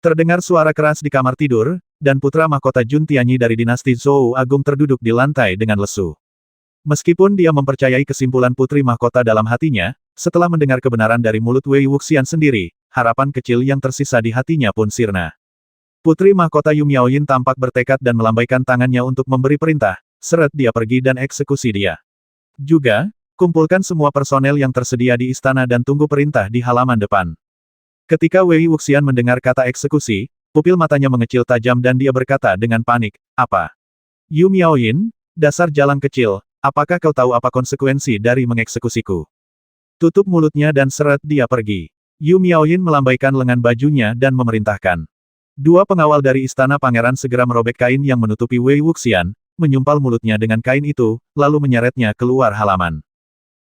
Terdengar suara keras di kamar tidur, dan putra mahkota Jun Tianyi dari dinasti Zhou Agung terduduk di lantai dengan lesu. Meskipun dia mempercayai kesimpulan putri mahkota dalam hatinya, setelah mendengar kebenaran dari mulut Wei Wuxian sendiri, harapan kecil yang tersisa di hatinya pun sirna. Putri mahkota Yu Miaoyin tampak bertekad dan melambaikan tangannya untuk memberi perintah, seret dia pergi dan eksekusi dia. Juga, kumpulkan semua personel yang tersedia di istana dan tunggu perintah di halaman depan. Ketika Wei Wuxian mendengar kata eksekusi, pupil matanya mengecil tajam dan dia berkata dengan panik, "Apa? Yu Miaoyin, dasar jalang kecil, apakah kau tahu apa konsekuensi dari mengeksekusiku?" Tutup mulutnya dan seret dia pergi. Yu Miaoyin melambaikan lengan bajunya dan memerintahkan. Dua pengawal dari istana pangeran segera merobek kain yang menutupi Wei Wuxian, menyumpal mulutnya dengan kain itu, lalu menyeretnya keluar halaman.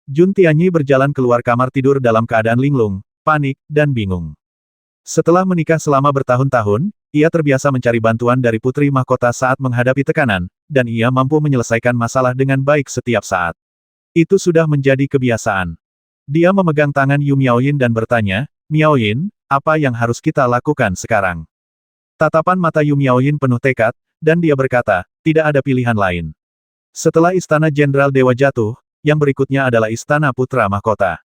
Jun Tianyi berjalan keluar kamar tidur dalam keadaan linglung, panik, dan bingung. Setelah menikah selama bertahun-tahun, ia terbiasa mencari bantuan dari putri mahkota saat menghadapi tekanan, dan ia mampu menyelesaikan masalah dengan baik setiap saat. Itu sudah menjadi kebiasaan. Dia memegang tangan Yu Miaoyin dan bertanya, "Miaoyin, apa yang harus kita lakukan sekarang?" Tatapan mata Yu Miaoyin penuh tekad, dan dia berkata, "Tidak ada pilihan lain. Setelah Istana Jenderal Dewa jatuh, yang berikutnya adalah Istana Putra Mahkota.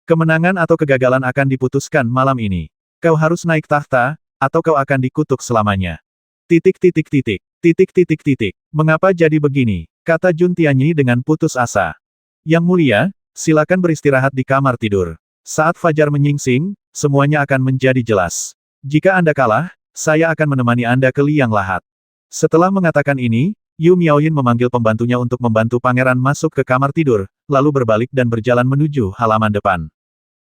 Kemenangan atau kegagalan akan diputuskan malam ini. Kau harus naik tahta, atau kau akan dikutuk selamanya." Titik titik titik. Titik titik titik. "Mengapa jadi begini?" kata Jun Tianyi dengan putus asa. "Yang mulia, silakan beristirahat di kamar tidur. Saat fajar menyingsing, semuanya akan menjadi jelas. Jika Anda kalah, saya akan menemani Anda ke liang lahat." Setelah mengatakan ini, Yu Miaoyin memanggil pembantunya untuk membantu pangeran masuk ke kamar tidur, lalu berbalik dan berjalan menuju halaman depan.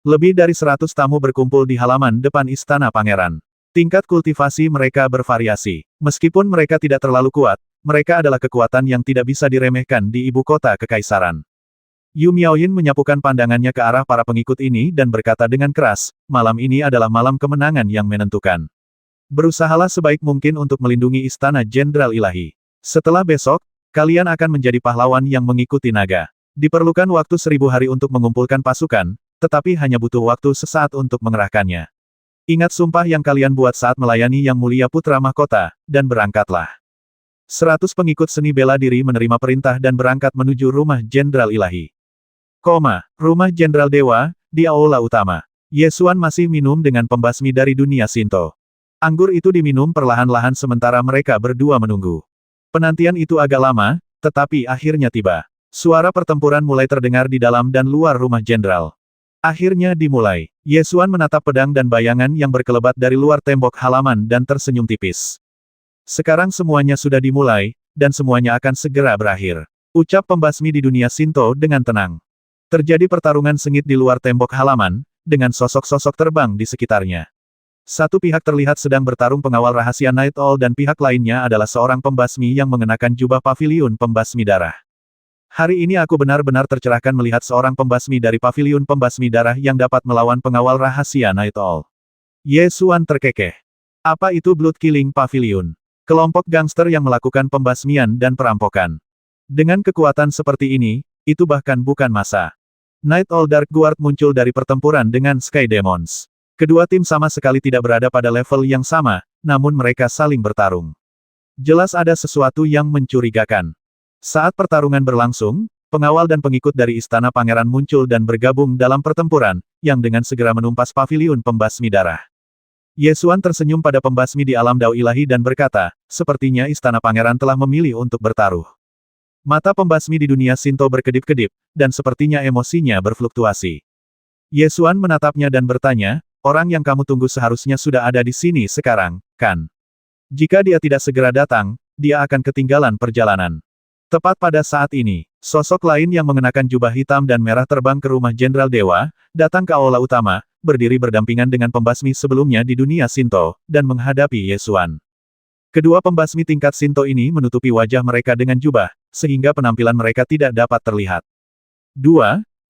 Lebih dari 100 tamu berkumpul di halaman depan istana pangeran. Tingkat kultivasi mereka bervariasi. Meskipun mereka tidak terlalu kuat, mereka adalah kekuatan yang tidak bisa diremehkan di ibu kota kekaisaran. Yu Miaoyin menyapukan pandangannya ke arah para pengikut ini dan berkata dengan keras, "Malam ini adalah malam kemenangan yang menentukan. Berusahalah sebaik mungkin untuk melindungi Istana Jenderal Ilahi. Setelah besok, kalian akan menjadi pahlawan yang mengikuti naga. Diperlukan waktu 1000 hari untuk mengumpulkan pasukan, tetapi hanya butuh waktu sesaat untuk mengerahkannya. Ingat sumpah yang kalian buat saat melayani Yang Mulia Putra Mahkota, dan berangkatlah." 100 pengikut seni bela diri menerima perintah dan berangkat menuju rumah Jenderal Ilahi. Rumah Jenderal Dewa, di aula utama. Ye Xuan masih minum dengan pembasmi dari dunia Shinto. Anggur itu diminum perlahan-lahan sementara mereka berdua menunggu. Penantian itu agak lama, tetapi akhirnya tiba. Suara pertempuran mulai terdengar di dalam dan luar rumah jenderal. Akhirnya dimulai. Ye Xuan menatap pedang dan bayangan yang berkelebat dari luar tembok halaman dan tersenyum tipis. "Sekarang semuanya sudah dimulai, dan semuanya akan segera berakhir," ucap pembasmi di dunia Shinto dengan tenang. Terjadi pertarungan sengit di luar tembok halaman, dengan sosok-sosok terbang di sekitarnya. Satu pihak terlihat sedang bertarung pengawal rahasia Night Owl dan pihak lainnya adalah seorang pembasmi yang mengenakan jubah paviliun pembasmi darah. Hari ini aku benar-benar tercerahkan melihat seorang pembasmi dari paviliun pembasmi darah yang dapat melawan pengawal rahasia Night Owl. Ye Xuan terkekeh. Apa itu Blood Killing Pavilion? Kelompok gangster yang melakukan pembasmian dan perampokan. Dengan kekuatan seperti ini, itu bahkan bukan masa. Night Owl Dark Guard muncul dari pertempuran dengan Sky Demons. Kedua tim sama sekali tidak berada pada level yang sama, namun mereka saling bertarung. Jelas ada sesuatu yang mencurigakan. Saat pertarungan berlangsung, pengawal dan pengikut dari istana pangeran muncul dan bergabung dalam pertempuran, yang dengan segera menumpas paviliun pembasmi darah. Ye Xuan tersenyum pada pembasmi di alam dao ilahi dan berkata, "Sepertinya istana pangeran telah memilih untuk bertaruh." Mata pembasmi di dunia Shinto berkedip-kedip, dan sepertinya emosinya berfluktuasi. Ye Xuan menatapnya dan bertanya, "Orang yang kamu tunggu seharusnya sudah ada di sini sekarang, kan? Jika dia tidak segera datang, dia akan ketinggalan perjalanan." Tepat pada saat ini, sosok lain yang mengenakan jubah hitam dan merah terbang ke rumah Jenderal Dewa, datang ke aula utama, berdiri berdampingan dengan pembasmi sebelumnya di dunia Shinto, dan menghadapi Ye Xuan. Kedua pembasmi tingkat Shinto ini menutupi wajah mereka dengan jubah, sehingga penampilan mereka tidak dapat terlihat.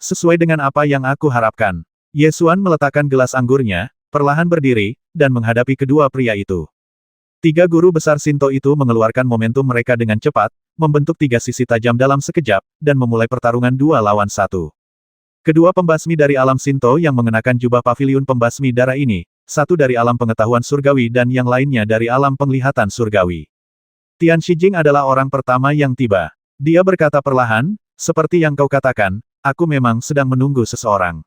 Sesuai dengan apa yang aku harapkan. Ye Xuan meletakkan gelas anggurnya, perlahan berdiri, dan menghadapi kedua pria itu. Tiga guru besar Shinto itu mengeluarkan momentum mereka dengan cepat, membentuk tiga sisi tajam dalam sekejap, dan memulai pertarungan 2 lawan 1. Kedua pembasmi dari alam Shinto yang mengenakan jubah paviliun pembasmi darah ini, satu dari alam pengetahuan surgawi dan yang lainnya dari alam penglihatan surgawi. Tian Shijing adalah orang pertama yang tiba. Dia berkata perlahan, seperti yang kau katakan, aku memang sedang menunggu seseorang.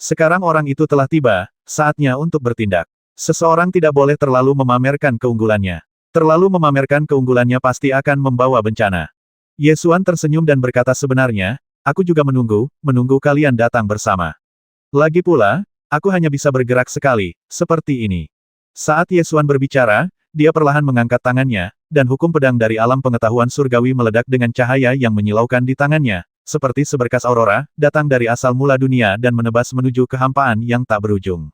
Sekarang orang itu telah tiba, saatnya untuk bertindak. Seseorang tidak boleh terlalu memamerkan keunggulannya. Terlalu memamerkan keunggulannya pasti akan membawa bencana. Ye Xuan tersenyum dan berkata sebenarnya, aku juga menunggu kalian datang bersama. Lagi pula, aku hanya bisa bergerak sekali, seperti ini. Saat Ye Xuan berbicara, dia perlahan mengangkat tangannya, dan hukum pedang dari alam pengetahuan surgawi meledak dengan cahaya yang menyilaukan di tangannya, seperti seberkas aurora, datang dari asal mula dunia dan menebas menuju kehampaan yang tak berujung.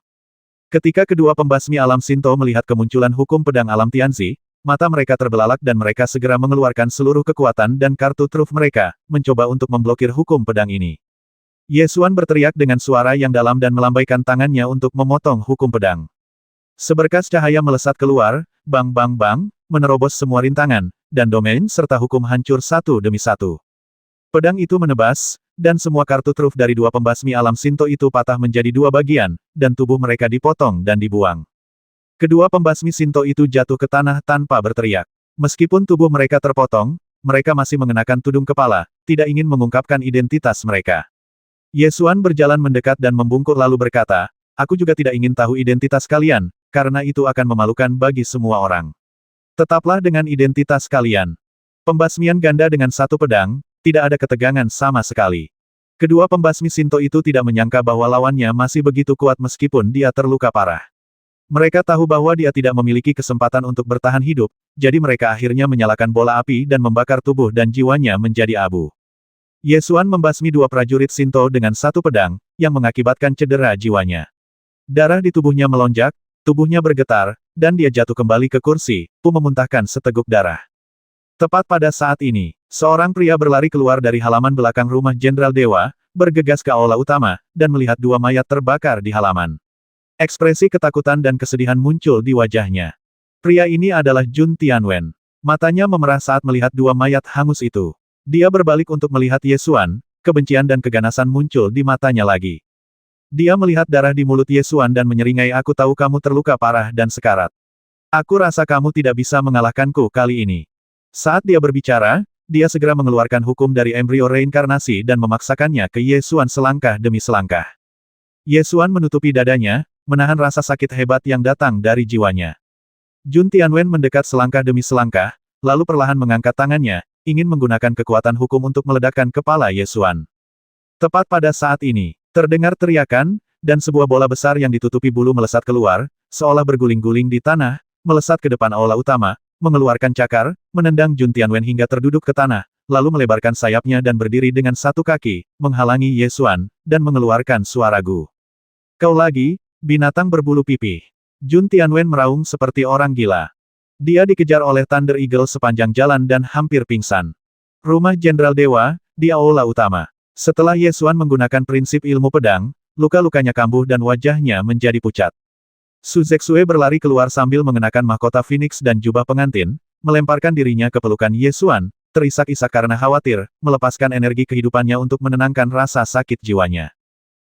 Ketika kedua pembasmi alam Sinto melihat kemunculan hukum pedang alam Tianzi, mata mereka terbelalak dan mereka segera mengeluarkan seluruh kekuatan dan kartu truf mereka, mencoba untuk memblokir hukum pedang ini. Ye Xuan berteriak dengan suara yang dalam dan melambaikan tangannya untuk memotong hukum pedang. Seberkas cahaya melesat keluar, bang bang bang, menerobos semua rintangan, dan domain serta hukum hancur satu demi satu. Pedang itu menebas, dan semua kartu truf dari dua pembasmi alam Sinto itu patah menjadi dua bagian, dan tubuh mereka dipotong dan dibuang. Kedua pembasmi Sinto itu jatuh ke tanah tanpa berteriak. Meskipun tubuh mereka terpotong, mereka masih mengenakan tudung kepala, tidak ingin mengungkapkan identitas mereka. Ye Xuan berjalan mendekat dan membungkuk lalu berkata, aku juga tidak ingin tahu identitas kalian, karena itu akan memalukan bagi semua orang. Tetaplah dengan identitas kalian. Pembasmian ganda dengan satu pedang, tidak ada ketegangan sama sekali. Kedua pembasmi Sinto itu tidak menyangka bahwa lawannya masih begitu kuat meskipun dia terluka parah. Mereka tahu bahwa dia tidak memiliki kesempatan untuk bertahan hidup, jadi mereka akhirnya menyalakan bola api dan membakar tubuh dan jiwanya menjadi abu. Ye Xuan membasmi dua prajurit Sinto dengan satu pedang, yang mengakibatkan cedera jiwanya. Darah di tubuhnya melonjak, tubuhnya bergetar, dan dia jatuh kembali ke kursi, memuntahkan seteguk darah. Tepat pada saat ini, seorang pria berlari keluar dari halaman belakang rumah Jenderal Dewa, bergegas ke aula utama, dan melihat dua mayat terbakar di halaman. Ekspresi ketakutan dan kesedihan muncul di wajahnya. Pria ini adalah Jun Tianwen. Matanya memerah saat melihat dua mayat hangus itu. Dia berbalik untuk melihat Ye Xuan, kebencian dan keganasan muncul di matanya lagi. Dia melihat darah di mulut Ye Xuan dan menyeringai, aku tahu kamu terluka parah dan sekarat. Aku rasa kamu tidak bisa mengalahkanku kali ini. Saat dia berbicara, dia segera mengeluarkan hukum dari embrio reinkarnasi dan memaksakannya ke Ye Xuan selangkah demi selangkah. Ye Xuan menutupi dadanya, menahan rasa sakit hebat yang datang dari jiwanya. Jun Tianwen mendekat selangkah demi selangkah, lalu perlahan mengangkat tangannya, ingin menggunakan kekuatan hukum untuk meledakkan kepala Ye Xuan. Tepat pada saat ini, terdengar teriakan, dan sebuah bola besar yang ditutupi bulu melesat keluar, seolah berguling-guling di tanah, melesat ke depan aula utama, mengeluarkan cakar, menendang Jun Tianwen hingga terduduk ke tanah, lalu melebarkan sayapnya dan berdiri dengan satu kaki, menghalangi Ye Xuan, dan mengeluarkan suara gu. Kau lagi, binatang berbulu pipih. Jun Tianwen meraung seperti orang gila. Dia dikejar oleh Thunder Eagle sepanjang jalan dan hampir pingsan. Rumah Jenderal Dewa, di aula utama. Setelah Ye Xuan menggunakan prinsip ilmu pedang, luka-lukanya kambuh dan wajahnya menjadi pucat. Su Zexue berlari keluar sambil mengenakan mahkota Phoenix dan jubah pengantin, melemparkan dirinya ke pelukan Ye Xuan, terisak-isak karena khawatir, melepaskan energi kehidupannya untuk menenangkan rasa sakit jiwanya.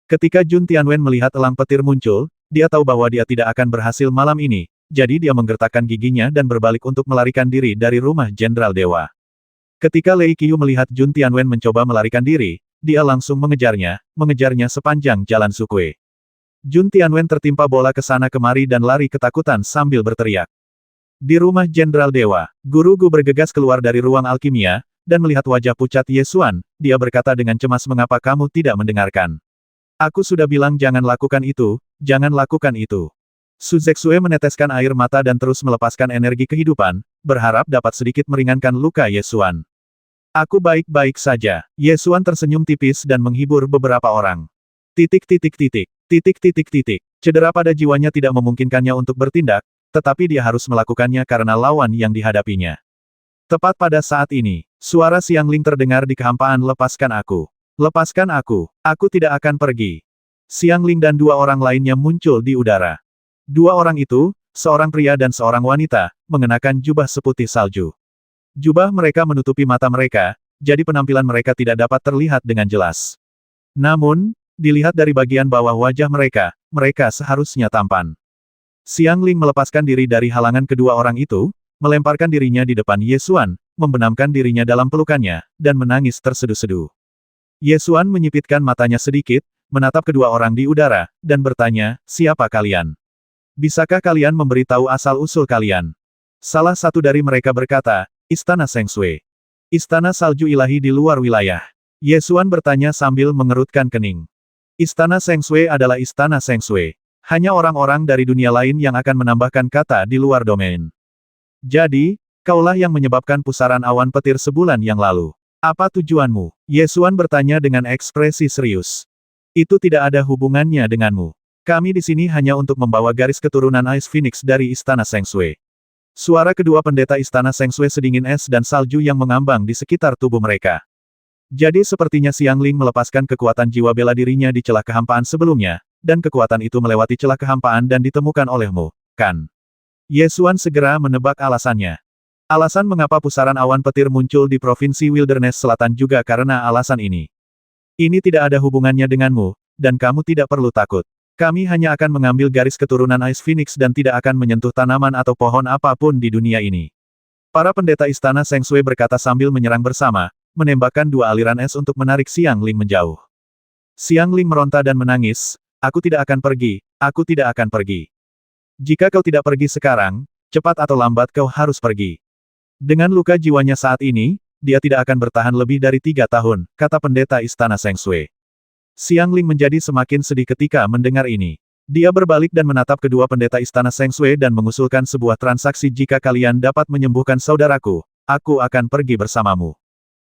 Ketika Jun Tianwen melihat elang petir muncul, dia tahu bahwa dia tidak akan berhasil malam ini, jadi dia menggertakkan giginya dan berbalik untuk melarikan diri dari rumah Jenderal Dewa. Ketika Lei Qiu melihat Jun Tianwen mencoba melarikan diri, dia langsung mengejarnya sepanjang jalan Sukue. Jun Tianwen tertimpa bola ke sana kemari dan lari ketakutan sambil berteriak. Di rumah Jenderal Dewa, Guru Gu bergegas keluar dari ruang alkimia, dan melihat wajah pucat Ye Xuan, dia berkata dengan cemas, mengapa kamu tidak mendengarkan? Aku sudah bilang jangan lakukan itu, jangan lakukan itu. Su Zexue meneteskan air mata dan terus melepaskan energi kehidupan, berharap dapat sedikit meringankan luka Ye Xuan. Aku baik-baik saja. Ye Xuan tersenyum tipis dan menghibur beberapa orang. Cedera pada jiwanya tidak memungkinkannya untuk bertindak, tetapi dia harus melakukannya karena lawan yang dihadapinya. Tepat pada saat ini, suara Xiangling terdengar di kehampaan, lepaskan aku. Lepaskan aku tidak akan pergi. Xiangling dan dua orang lainnya muncul di udara. Dua orang itu, seorang pria dan seorang wanita, mengenakan jubah seputih salju. Jubah mereka menutupi mata mereka, jadi penampilan mereka tidak dapat terlihat dengan jelas. Namun, dilihat dari bagian bawah wajah mereka, mereka seharusnya tampan. Xiang Ling melepaskan diri dari halangan kedua orang itu, melemparkan dirinya di depan Ye Xuan, membenamkan dirinya dalam pelukannya, dan menangis terseduh-seduh. Ye Xuan menyipitkan matanya sedikit, menatap kedua orang di udara, dan bertanya, siapa kalian? Bisakah kalian memberitahu asal-usul kalian? Salah satu dari mereka berkata, Istana Seng Sui. Istana salju ilahi di luar wilayah. Ye Xuan bertanya sambil mengerutkan kening. Istana Seng Sui adalah Istana Seng Sui. Hanya orang-orang dari dunia lain yang akan menambahkan kata di luar domain. Jadi, kaulah yang menyebabkan pusaran awan petir sebulan yang lalu. Apa tujuanmu? Ye Xuan bertanya dengan ekspresi serius. Itu tidak ada hubungannya denganmu. Kami di sini hanya untuk membawa garis keturunan Ice Phoenix dari Istana Seng Sui. Suara kedua pendeta Istana Seng Sui sedingin es dan salju yang mengambang di sekitar tubuh mereka. Jadi sepertinya Xiang Ling melepaskan kekuatan jiwa bela dirinya di celah kehampaan sebelumnya, dan kekuatan itu melewati celah kehampaan dan ditemukan olehmu, kan? Ye Xuan segera menebak alasannya. Alasan mengapa pusaran awan petir muncul di Provinsi Wilderness Selatan juga karena alasan ini. Ini tidak ada hubungannya denganmu, dan kamu tidak perlu takut. Kami hanya akan mengambil garis keturunan Ice Phoenix dan tidak akan menyentuh tanaman atau pohon apapun di dunia ini. Para pendeta Istana Seng Sui berkata sambil menyerang bersama, menembakkan dua aliran es untuk menarik Xiang Ling menjauh. Xiang Ling meronta dan menangis, aku tidak akan pergi, aku tidak akan pergi. Jika kau tidak pergi sekarang, cepat atau lambat kau harus pergi. Dengan luka jiwanya saat ini, dia tidak akan bertahan lebih dari 3 tahun, kata pendeta Istana Seng Sui. Xiang Ling menjadi semakin sedih ketika mendengar ini. Dia berbalik dan menatap kedua pendeta Istana Seng Sui dan mengusulkan sebuah transaksi jika kalian dapat menyembuhkan saudaraku, aku akan pergi bersamamu.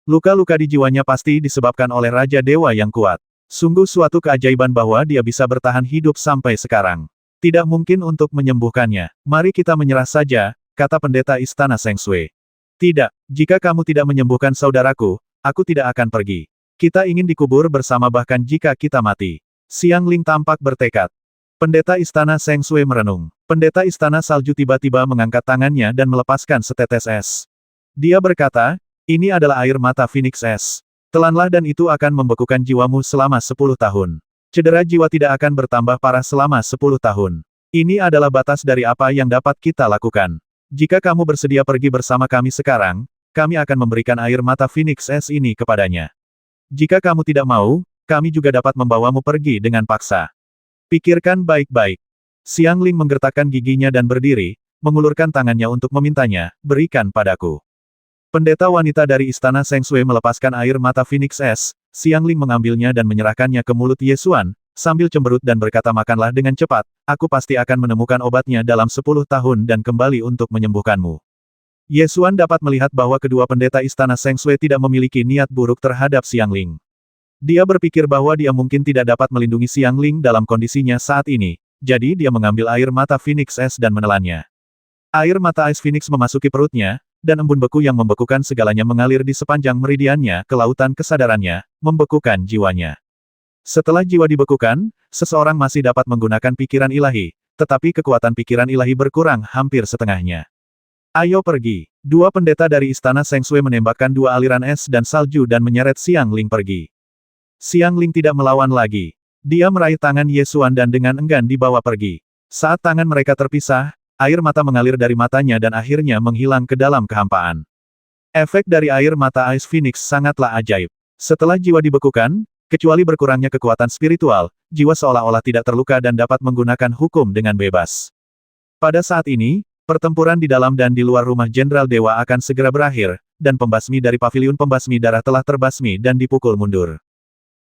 Luka-luka di jiwanya pasti disebabkan oleh Raja Dewa yang kuat. Sungguh suatu keajaiban bahwa dia bisa bertahan hidup sampai sekarang. Tidak mungkin untuk menyembuhkannya. Mari kita menyerah saja, kata pendeta Istana Seng Sui. Tidak, jika kamu tidak menyembuhkan saudaraku, aku tidak akan pergi. Kita ingin dikubur bersama bahkan jika kita mati. Xiang Ling tampak bertekad. Pendeta Istana Seng Sui merenung. Pendeta Istana Salju tiba-tiba mengangkat tangannya dan melepaskan setetes es. Dia berkata, ini adalah air mata Phoenix Es. Telanlah dan itu akan membekukan jiwamu selama 10 tahun. Cedera jiwa tidak akan bertambah parah selama 10 tahun. Ini adalah batas dari apa yang dapat kita lakukan. Jika kamu bersedia pergi bersama kami sekarang, kami akan memberikan air mata Phoenix Es ini kepadanya. Jika kamu tidak mau, kami juga dapat membawamu pergi dengan paksa. Pikirkan baik-baik. Xiang Ling menggertakkan giginya dan berdiri, mengulurkan tangannya untuk memintanya, berikan padaku. Pendeta wanita dari Istana Seng Sui melepaskan air mata Phoenix Es, Xiang Ling mengambilnya dan menyerahkannya ke mulut Ye Xuan, sambil cemberut dan berkata makanlah dengan cepat, aku pasti akan menemukan obatnya dalam 10 tahun dan kembali untuk menyembuhkanmu. Ye Xuan dapat melihat bahwa kedua pendeta Istana Seng Sui tidak memiliki niat buruk terhadap Xiang Ling. Dia berpikir bahwa dia mungkin tidak dapat melindungi Xiang Ling dalam kondisinya saat ini, jadi dia mengambil air mata Phoenix Es dan menelannya. Air mata Ice Phoenix memasuki perutnya, dan embun beku yang membekukan segalanya mengalir di sepanjang meridiannya ke lautan kesadarannya, membekukan jiwanya. Setelah jiwa dibekukan, seseorang masih dapat menggunakan pikiran ilahi, tetapi kekuatan pikiran ilahi berkurang hampir setengahnya. Ayo pergi. Dua pendeta dari Istana Seng Sui menembakkan dua aliran es dan salju dan menyeret Xiang Ling pergi. Xiang Ling tidak melawan lagi. Dia meraih tangan Ye Xuan dan dengan enggan dibawa pergi. Saat tangan mereka terpisah, air mata mengalir dari matanya dan akhirnya menghilang ke dalam kehampaan. Efek dari air mata Ice Phoenix sangatlah ajaib. Setelah jiwa dibekukan, kecuali berkurangnya kekuatan spiritual, jiwa seolah-olah tidak terluka dan dapat menggunakan hukum dengan bebas. Pada saat ini, pertempuran di dalam dan di luar rumah Jenderal Dewa akan segera berakhir, dan pembasmi dari paviliun pembasmi darah telah terbasmi dan dipukul mundur.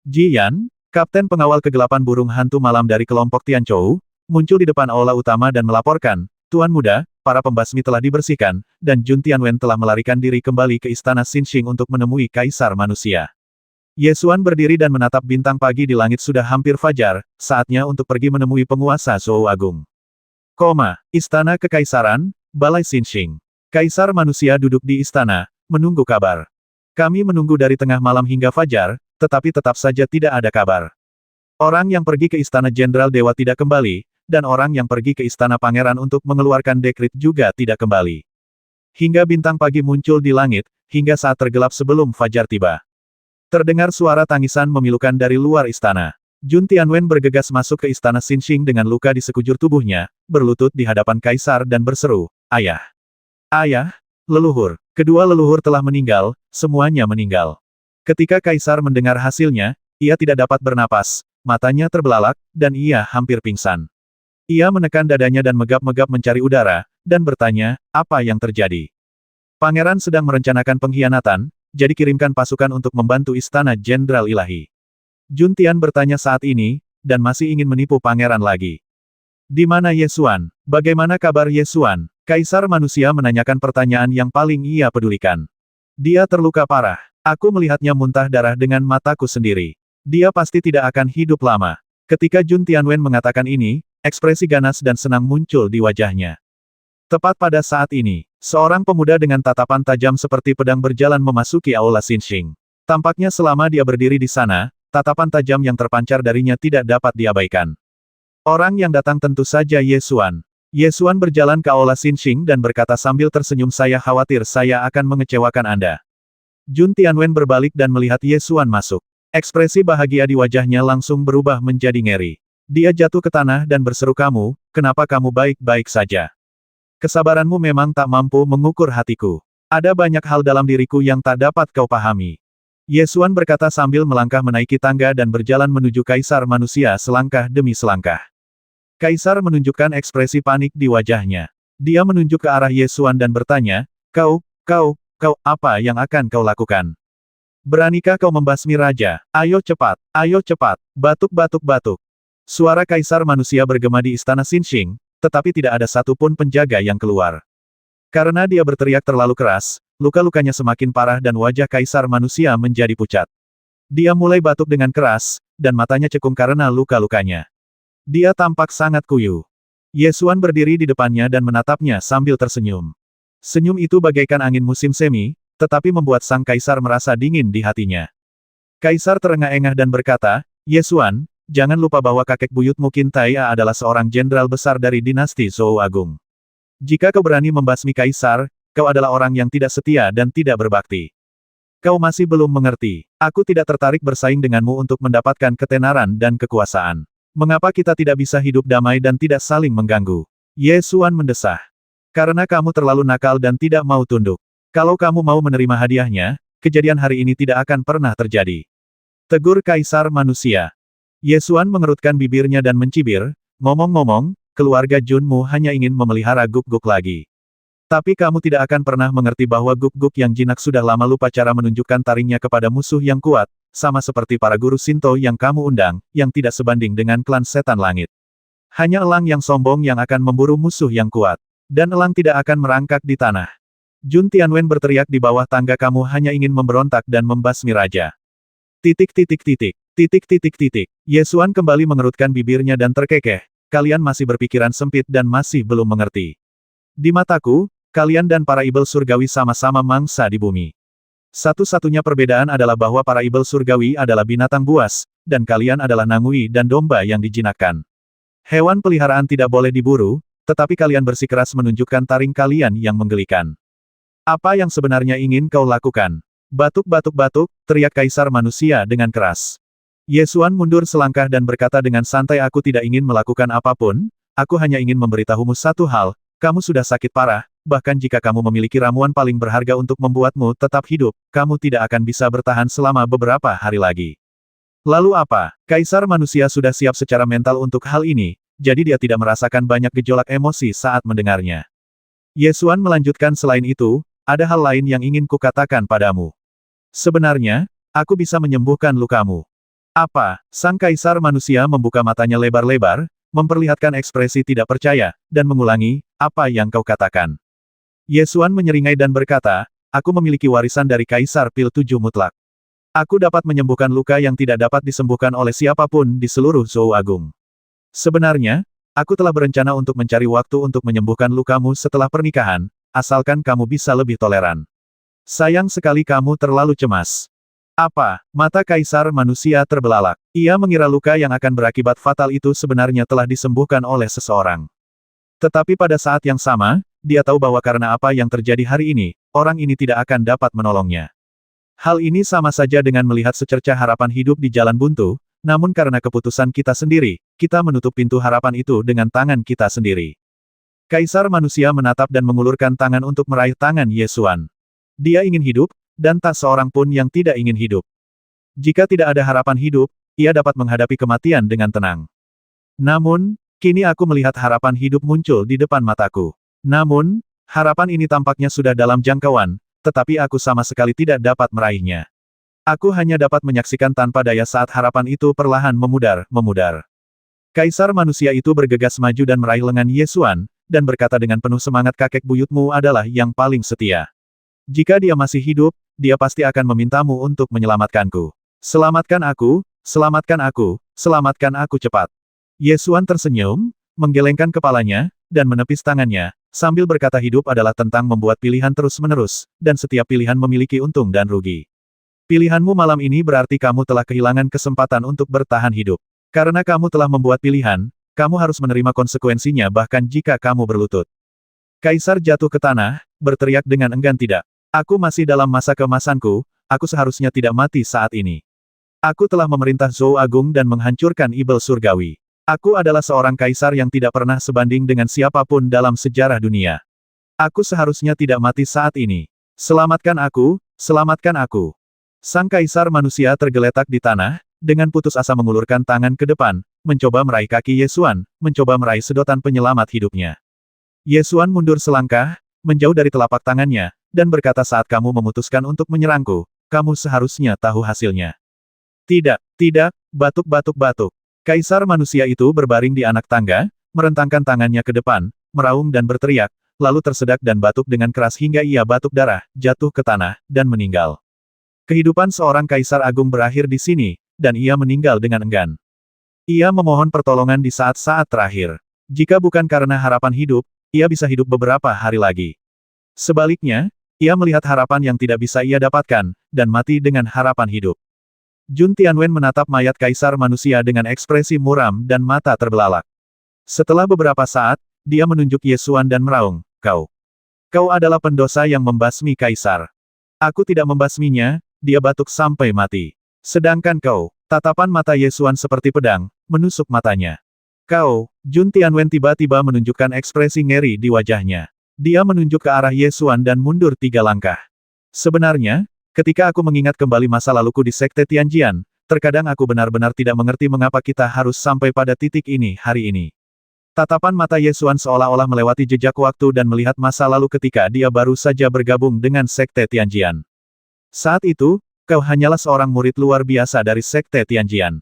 Ji Yan, kapten pengawal kegelapan burung hantu malam dari kelompok Tianchou, muncul di depan aula utama dan melaporkan, Tuan Muda, para pembasmi telah dibersihkan, dan Jun Tianwen telah melarikan diri kembali ke Istana Xinxing untuk menemui Kaisar Manusia. Ye Xuan berdiri dan menatap bintang pagi di langit sudah hampir fajar, saatnya untuk pergi menemui penguasa Zhou Agung. Istana Kekaisaran, Balai Xinxing. Kaisar Manusia duduk di istana, menunggu kabar. Kami menunggu dari tengah malam hingga fajar, tetapi tetap saja tidak ada kabar. Orang yang pergi ke Istana Jenderal Dewa tidak kembali, dan orang yang pergi ke Istana Pangeran untuk mengeluarkan dekrit juga tidak kembali. Hingga bintang pagi muncul di langit, hingga saat tergelap sebelum fajar tiba. Terdengar suara tangisan memilukan dari luar istana. Jun Tianwen bergegas masuk ke istana Xinxing dengan luka di sekujur tubuhnya, berlutut di hadapan kaisar dan berseru, "Ayah! Ayah! Leluhur! Kedua leluhur telah meninggal, semuanya meninggal." Ketika kaisar mendengar hasilnya, ia tidak dapat bernapas, matanya terbelalak, dan ia hampir pingsan. Ia menekan dadanya dan megap-megap mencari udara, dan bertanya, apa yang terjadi? Pangeran sedang merencanakan pengkhianatan, jadi kirimkan pasukan untuk membantu istana Jenderal Ilahi. Jun Tian bertanya saat ini, dan masih ingin menipu pangeran lagi. Di mana Ye Xuan? Bagaimana kabar Ye Xuan? Kaisar manusia menanyakan pertanyaan yang paling ia pedulikan. Dia terluka parah. Aku melihatnya muntah darah dengan mataku sendiri. Dia pasti tidak akan hidup lama. Ketika Jun Tianwen mengatakan ini, ekspresi ganas dan senang muncul di wajahnya. Tepat pada saat ini, seorang pemuda dengan tatapan tajam seperti pedang berjalan memasuki aula Xinxing. Tampaknya selama dia berdiri di sana, tatapan tajam yang terpancar darinya tidak dapat diabaikan. Orang yang datang tentu saja Ye Xuan. Ye Xuan berjalan ke aula Xinxing dan berkata sambil tersenyum, "Saya khawatir saya akan mengecewakan Anda." Jun Tianwen berbalik dan melihat Ye Xuan masuk. Ekspresi bahagia di wajahnya langsung berubah menjadi ngeri. Dia jatuh ke tanah dan berseru, kenapa kamu baik-baik saja? Kesabaranmu memang tak mampu mengukur hatiku. Ada banyak hal dalam diriku yang tak dapat kau pahami." Ye Xuan berkata sambil melangkah menaiki tangga dan berjalan menuju kaisar manusia selangkah demi selangkah. Kaisar menunjukkan ekspresi panik di wajahnya. Dia menunjuk ke arah Ye Xuan dan bertanya, kau, apa yang akan kau lakukan? Beranikah kau membasmi raja? Ayo cepat, batuk. Suara kaisar manusia bergema di istana Xinxing, tetapi tidak ada satupun penjaga yang keluar. Karena dia berteriak terlalu keras, luka-lukanya semakin parah dan wajah kaisar manusia menjadi pucat. Dia mulai batuk dengan keras, dan matanya cekung karena luka-lukanya. Dia tampak sangat kuyu. Ye Xuan berdiri di depannya dan menatapnya sambil tersenyum. Senyum itu bagaikan angin musim semi, tetapi membuat sang kaisar merasa dingin di hatinya. Kaisar terengah-engah dan berkata, "Ye Xuan, jangan lupa bahwa kakek buyutmu Qin Tai'a adalah seorang jenderal besar dari dinasti Zhou Agung. Jika kau berani membasmi kaisar, kau adalah orang yang tidak setia dan tidak berbakti. Kau masih belum mengerti. Aku tidak tertarik bersaing denganmu untuk mendapatkan ketenaran dan kekuasaan. Mengapa kita tidak bisa hidup damai dan tidak saling mengganggu?" Ye Xuan mendesah. "Karena kamu terlalu nakal dan tidak mau tunduk. Kalau kamu mau menerima hadiahnya, kejadian hari ini tidak akan pernah terjadi." Tegur kaisar manusia. Ye Xuan mengerutkan bibirnya dan mencibir, "Ngomong-ngomong, keluarga Junmu hanya ingin memelihara guk-guk lagi. Tapi kamu tidak akan pernah mengerti bahwa guk-guk yang jinak sudah lama lupa cara menunjukkan taringnya kepada musuh yang kuat, sama seperti para guru Shinto yang kamu undang, yang tidak sebanding dengan klan setan langit. Hanya elang yang sombong yang akan memburu musuh yang kuat. Dan elang tidak akan merangkak di tanah. Jun Tianwen berteriak di bawah tangga, kamu hanya ingin memberontak dan membasmi raja. ... Ye Xuan kembali mengerutkan bibirnya dan terkekeh, kalian masih berpikiran sempit dan masih belum mengerti. Di mataku, kalian dan para ibel surgawi sama-sama mangsa di bumi. Satu-satunya perbedaan adalah bahwa para ibel surgawi adalah binatang buas, dan kalian adalah nangui dan domba yang dijinakkan. Hewan peliharaan tidak boleh diburu, tetapi kalian bersikeras menunjukkan taring kalian yang menggelikan. Apa yang sebenarnya ingin kau lakukan? Batuk, teriak kaisar manusia dengan keras. Ye Xuan mundur selangkah dan berkata dengan santai, aku tidak ingin melakukan apapun, aku hanya ingin memberitahumu satu hal, kamu sudah sakit parah, bahkan jika kamu memiliki ramuan paling berharga untuk membuatmu tetap hidup, kamu tidak akan bisa bertahan selama beberapa hari lagi. Lalu apa? Kaisar manusia sudah siap secara mental untuk hal ini, jadi dia tidak merasakan banyak gejolak emosi saat mendengarnya. Ye Xuan melanjutkan, selain itu, ada hal lain yang ingin kukatakan padamu. Sebenarnya, aku bisa menyembuhkan lukamu. Apa? Sang kaisar manusia membuka matanya lebar-lebar, memperlihatkan ekspresi tidak percaya, dan mengulangi, apa yang kau katakan? Ye Xuan menyeringai dan berkata, aku memiliki warisan dari Kaisar Pil 7 mutlak. Aku dapat menyembuhkan luka yang tidak dapat disembuhkan oleh siapapun di seluruh Zhou Agung. Sebenarnya, aku telah berencana untuk mencari waktu untuk menyembuhkan lukamu setelah pernikahan, asalkan kamu bisa lebih toleran. Sayang sekali kamu terlalu cemas. Apa? Mata kaisar manusia terbelalak. Ia mengira luka yang akan berakibat fatal itu sebenarnya telah disembuhkan oleh seseorang. Tetapi pada saat yang sama, dia tahu bahwa karena apa yang terjadi hari ini, orang ini tidak akan dapat menolongnya. Hal ini sama saja dengan melihat secercah harapan hidup di jalan buntu, Namun karena keputusan kita sendiri, kita menutup pintu harapan itu dengan tangan kita sendiri. Kaisar manusia menatap dan mengulurkan tangan untuk meraih tangan Ye Xuan. Dia ingin hidup, dan tak seorang pun yang tidak ingin hidup. Jika tidak ada harapan hidup, ia dapat menghadapi kematian dengan tenang. Namun, kini aku melihat harapan hidup muncul di depan mataku. Namun, harapan ini tampaknya sudah dalam jangkauan, tetapi aku sama sekali tidak dapat meraihnya. Aku hanya dapat menyaksikan tanpa daya saat harapan itu perlahan memudar. Kaisar manusia itu bergegas maju dan meraih lengan Ye Xuan, dan berkata dengan penuh semangat, kakek buyutmu adalah yang paling setia. Jika dia masih hidup, dia pasti akan memintamu untuk menyelamatkanku. Selamatkan aku, selamatkan aku, selamatkan aku cepat. Ye Xuan tersenyum, menggelengkan kepalanya, dan menepis tangannya, sambil berkata hidup adalah tentang membuat pilihan terus-menerus, dan setiap pilihan memiliki untung dan rugi. Pilihanmu malam ini berarti kamu telah kehilangan kesempatan untuk bertahan hidup. Karena kamu telah membuat pilihan, kamu harus menerima konsekuensinya bahkan jika kamu berlutut. Kaisar jatuh ke tanah, berteriak dengan enggan tidak. Aku masih dalam masa keemasanku, aku seharusnya tidak mati saat ini. Aku telah memerintah Zhou Agung dan menghancurkan Ibel Surgawi. Aku adalah seorang kaisar yang tidak pernah sebanding dengan siapapun dalam sejarah dunia. Aku seharusnya tidak mati saat ini. Selamatkan aku, selamatkan aku. Sang kaisar manusia tergeletak di tanah, dengan putus asa mengulurkan tangan ke depan, mencoba meraih kaki Ye Xuan, mencoba meraih sedotan penyelamat hidupnya. Ye Xuan mundur selangkah, menjauh dari telapak tangannya, dan berkata saat kamu memutuskan untuk menyerangku, kamu seharusnya tahu hasilnya. Tidak, tidak, batuk. Kaisar manusia itu berbaring di anak tangga, merentangkan tangannya ke depan, meraung dan berteriak, lalu tersedak dan batuk dengan keras hingga ia batuk darah, jatuh ke tanah, dan meninggal. Kehidupan seorang kaisar agung berakhir di sini, dan ia meninggal dengan enggan. Ia memohon pertolongan di saat-saat terakhir. Jika bukan karena harapan hidup, ia bisa hidup beberapa hari lagi. Sebaliknya, ia melihat harapan yang tidak bisa ia dapatkan, dan mati dengan harapan hidup. Jun Tianwen menatap mayat kaisar manusia dengan ekspresi muram dan mata terbelalak. Setelah beberapa saat, dia menunjuk Ye Xuan dan meraung, Kau adalah pendosa yang membasmi kaisar. Aku tidak membasminya, dia batuk sampai mati. Sedangkan kau, tatapan mata Ye Xuan seperti pedang, menusuk matanya. Jun Tianwen tiba-tiba menunjukkan ekspresi ngeri di wajahnya. Dia menunjuk ke arah Ye Xuan dan mundur 3 langkah. Sebenarnya, ketika aku mengingat kembali masa laluku di Sekte Tianjian, terkadang aku benar-benar tidak mengerti mengapa kita harus sampai pada titik ini hari ini. Tatapan mata Ye Xuan seolah-olah melewati jejak waktu dan melihat masa lalu ketika dia baru saja bergabung dengan Sekte Tianjian. Saat itu, kau hanyalah seorang murid luar biasa dari Sekte Tianjian.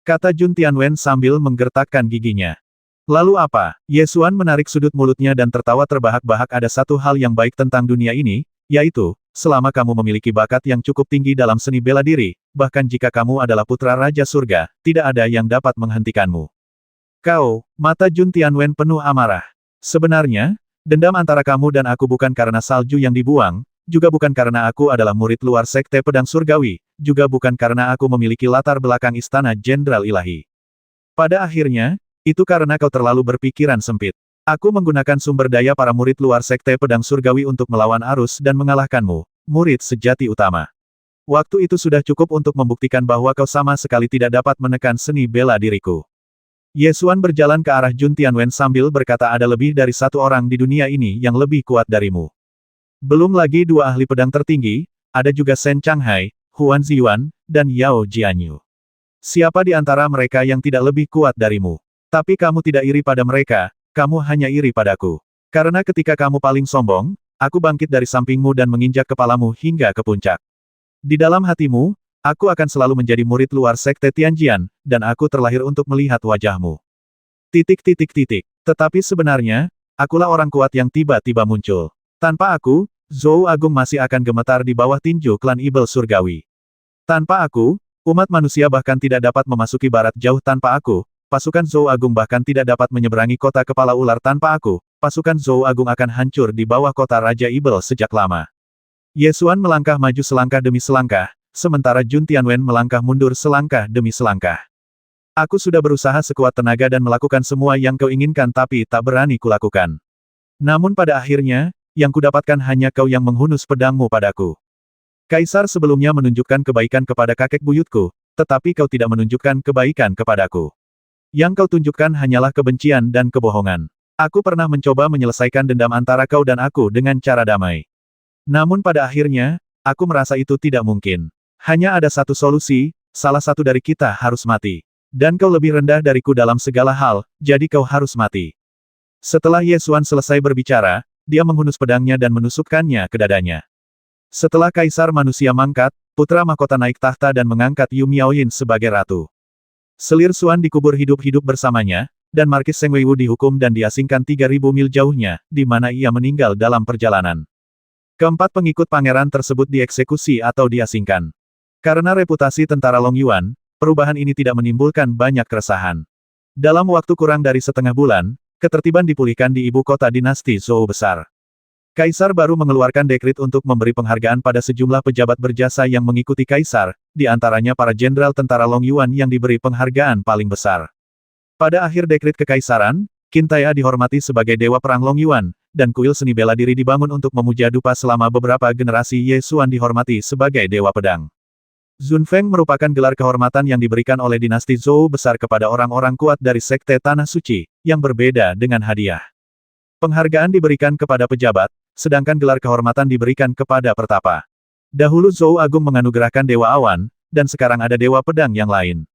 Kata Jun Tianwen sambil menggertakkan giginya. Lalu apa? Ye Xuan menarik sudut mulutnya dan tertawa terbahak-bahak. Ada satu hal yang baik tentang dunia ini, yaitu, selama kamu memiliki bakat yang cukup tinggi dalam seni bela diri, bahkan jika kamu adalah putra Raja Surga, tidak ada yang dapat menghentikanmu. Mata Jun Tianwen penuh amarah. Sebenarnya, dendam antara kamu dan aku bukan karena salju yang dibuang, juga bukan karena aku adalah murid luar Sekte Pedang Surgawi, juga bukan karena aku memiliki latar belakang istana Jenderal Ilahi. Pada akhirnya, itu karena kau terlalu berpikiran sempit. Aku menggunakan sumber daya para murid luar Sekte Pedang Surgawi untuk melawan arus dan mengalahkanmu, murid sejati utama. Waktu itu sudah cukup untuk membuktikan bahwa kau sama sekali tidak dapat menekan seni bela diriku. Ye Xuan berjalan ke arah Jun Tianwen sambil berkata ada lebih dari satu orang di dunia ini yang lebih kuat darimu. Belum lagi 2 ahli pedang tertinggi, ada juga Shen Changhai, Huan Ziyuan, dan Yao Jianyu. Siapa di antara mereka yang tidak lebih kuat darimu? Tapi kamu tidak iri pada mereka, kamu hanya iri padaku. Karena ketika kamu paling sombong, aku bangkit dari sampingmu dan menginjak kepalamu hingga ke puncak. Di dalam hatimu, aku akan selalu menjadi murid luar Sekte Tianjian, dan aku terlahir untuk melihat wajahmu. Tetapi sebenarnya, akulah orang kuat yang tiba-tiba muncul. Tanpa aku, Zhou Agung masih akan gemetar di bawah tinju klan Ibel Surgawi. Tanpa aku, umat manusia bahkan tidak dapat memasuki barat jauh. Tanpa aku, pasukan Zhou Agung bahkan tidak dapat menyeberangi kota kepala ular. Tanpa aku, pasukan Zhou Agung akan hancur di bawah kota Raja Ibel sejak lama. Ye Xuan melangkah maju selangkah demi selangkah, sementara Jun Tianwen melangkah mundur selangkah demi selangkah. Aku sudah berusaha sekuat tenaga dan melakukan semua yang kau inginkan tapi tak berani kulakukan. Namun pada akhirnya, yang kudapatkan hanya kau yang menghunus pedangmu padaku. Kaisar sebelumnya menunjukkan kebaikan kepada kakek buyutku, tetapi kau tidak menunjukkan kebaikan kepadaku. Yang kau tunjukkan hanyalah kebencian dan kebohongan. Aku pernah mencoba menyelesaikan dendam antara kau dan aku dengan cara damai. Namun pada akhirnya, aku merasa itu tidak mungkin. Hanya ada satu solusi, salah satu dari kita harus mati. Dan kau lebih rendah dariku dalam segala hal, jadi kau harus mati. Setelah Ye Xuan selesai berbicara, dia menghunus pedangnya dan menusukkannya ke dadanya. Setelah Kaisar Manusia mangkat, putra mahkota naik tahta dan mengangkat Yu Miaoyin sebagai ratu. Selir Xuan dikubur hidup-hidup bersamanya, dan Markis Seng Weiwu dihukum dan diasingkan 3.000 mil jauhnya, di mana ia meninggal dalam perjalanan. Keempat pengikut pangeran tersebut dieksekusi atau diasingkan. Karena reputasi tentara Long Yuan, perubahan ini tidak menimbulkan banyak keresahan. Dalam waktu kurang dari setengah bulan, ketertiban dipulihkan di ibu kota dinasti Zhou besar. Kaisar baru mengeluarkan dekrit untuk memberi penghargaan pada sejumlah pejabat berjasa yang mengikuti Kaisar, di antaranya para jenderal tentara Long Yuan yang diberi penghargaan paling besar. Pada akhir dekrit kekaisaran, Qin Taya dihormati sebagai dewa perang Long Yuan, dan kuil seni bela diri dibangun untuk memuja dupa selama beberapa generasi. Ye Xuan dihormati sebagai dewa pedang. Zun Feng merupakan gelar kehormatan yang diberikan oleh dinasti Zhou besar kepada orang-orang kuat dari Sekte Tanah Suci, yang berbeda dengan hadiah. Penghargaan diberikan kepada pejabat, sedangkan gelar kehormatan diberikan kepada pertapa. Dahulu Zhou Agung menganugerahkan Dewa Awan, dan sekarang ada Dewa Pedang yang lain.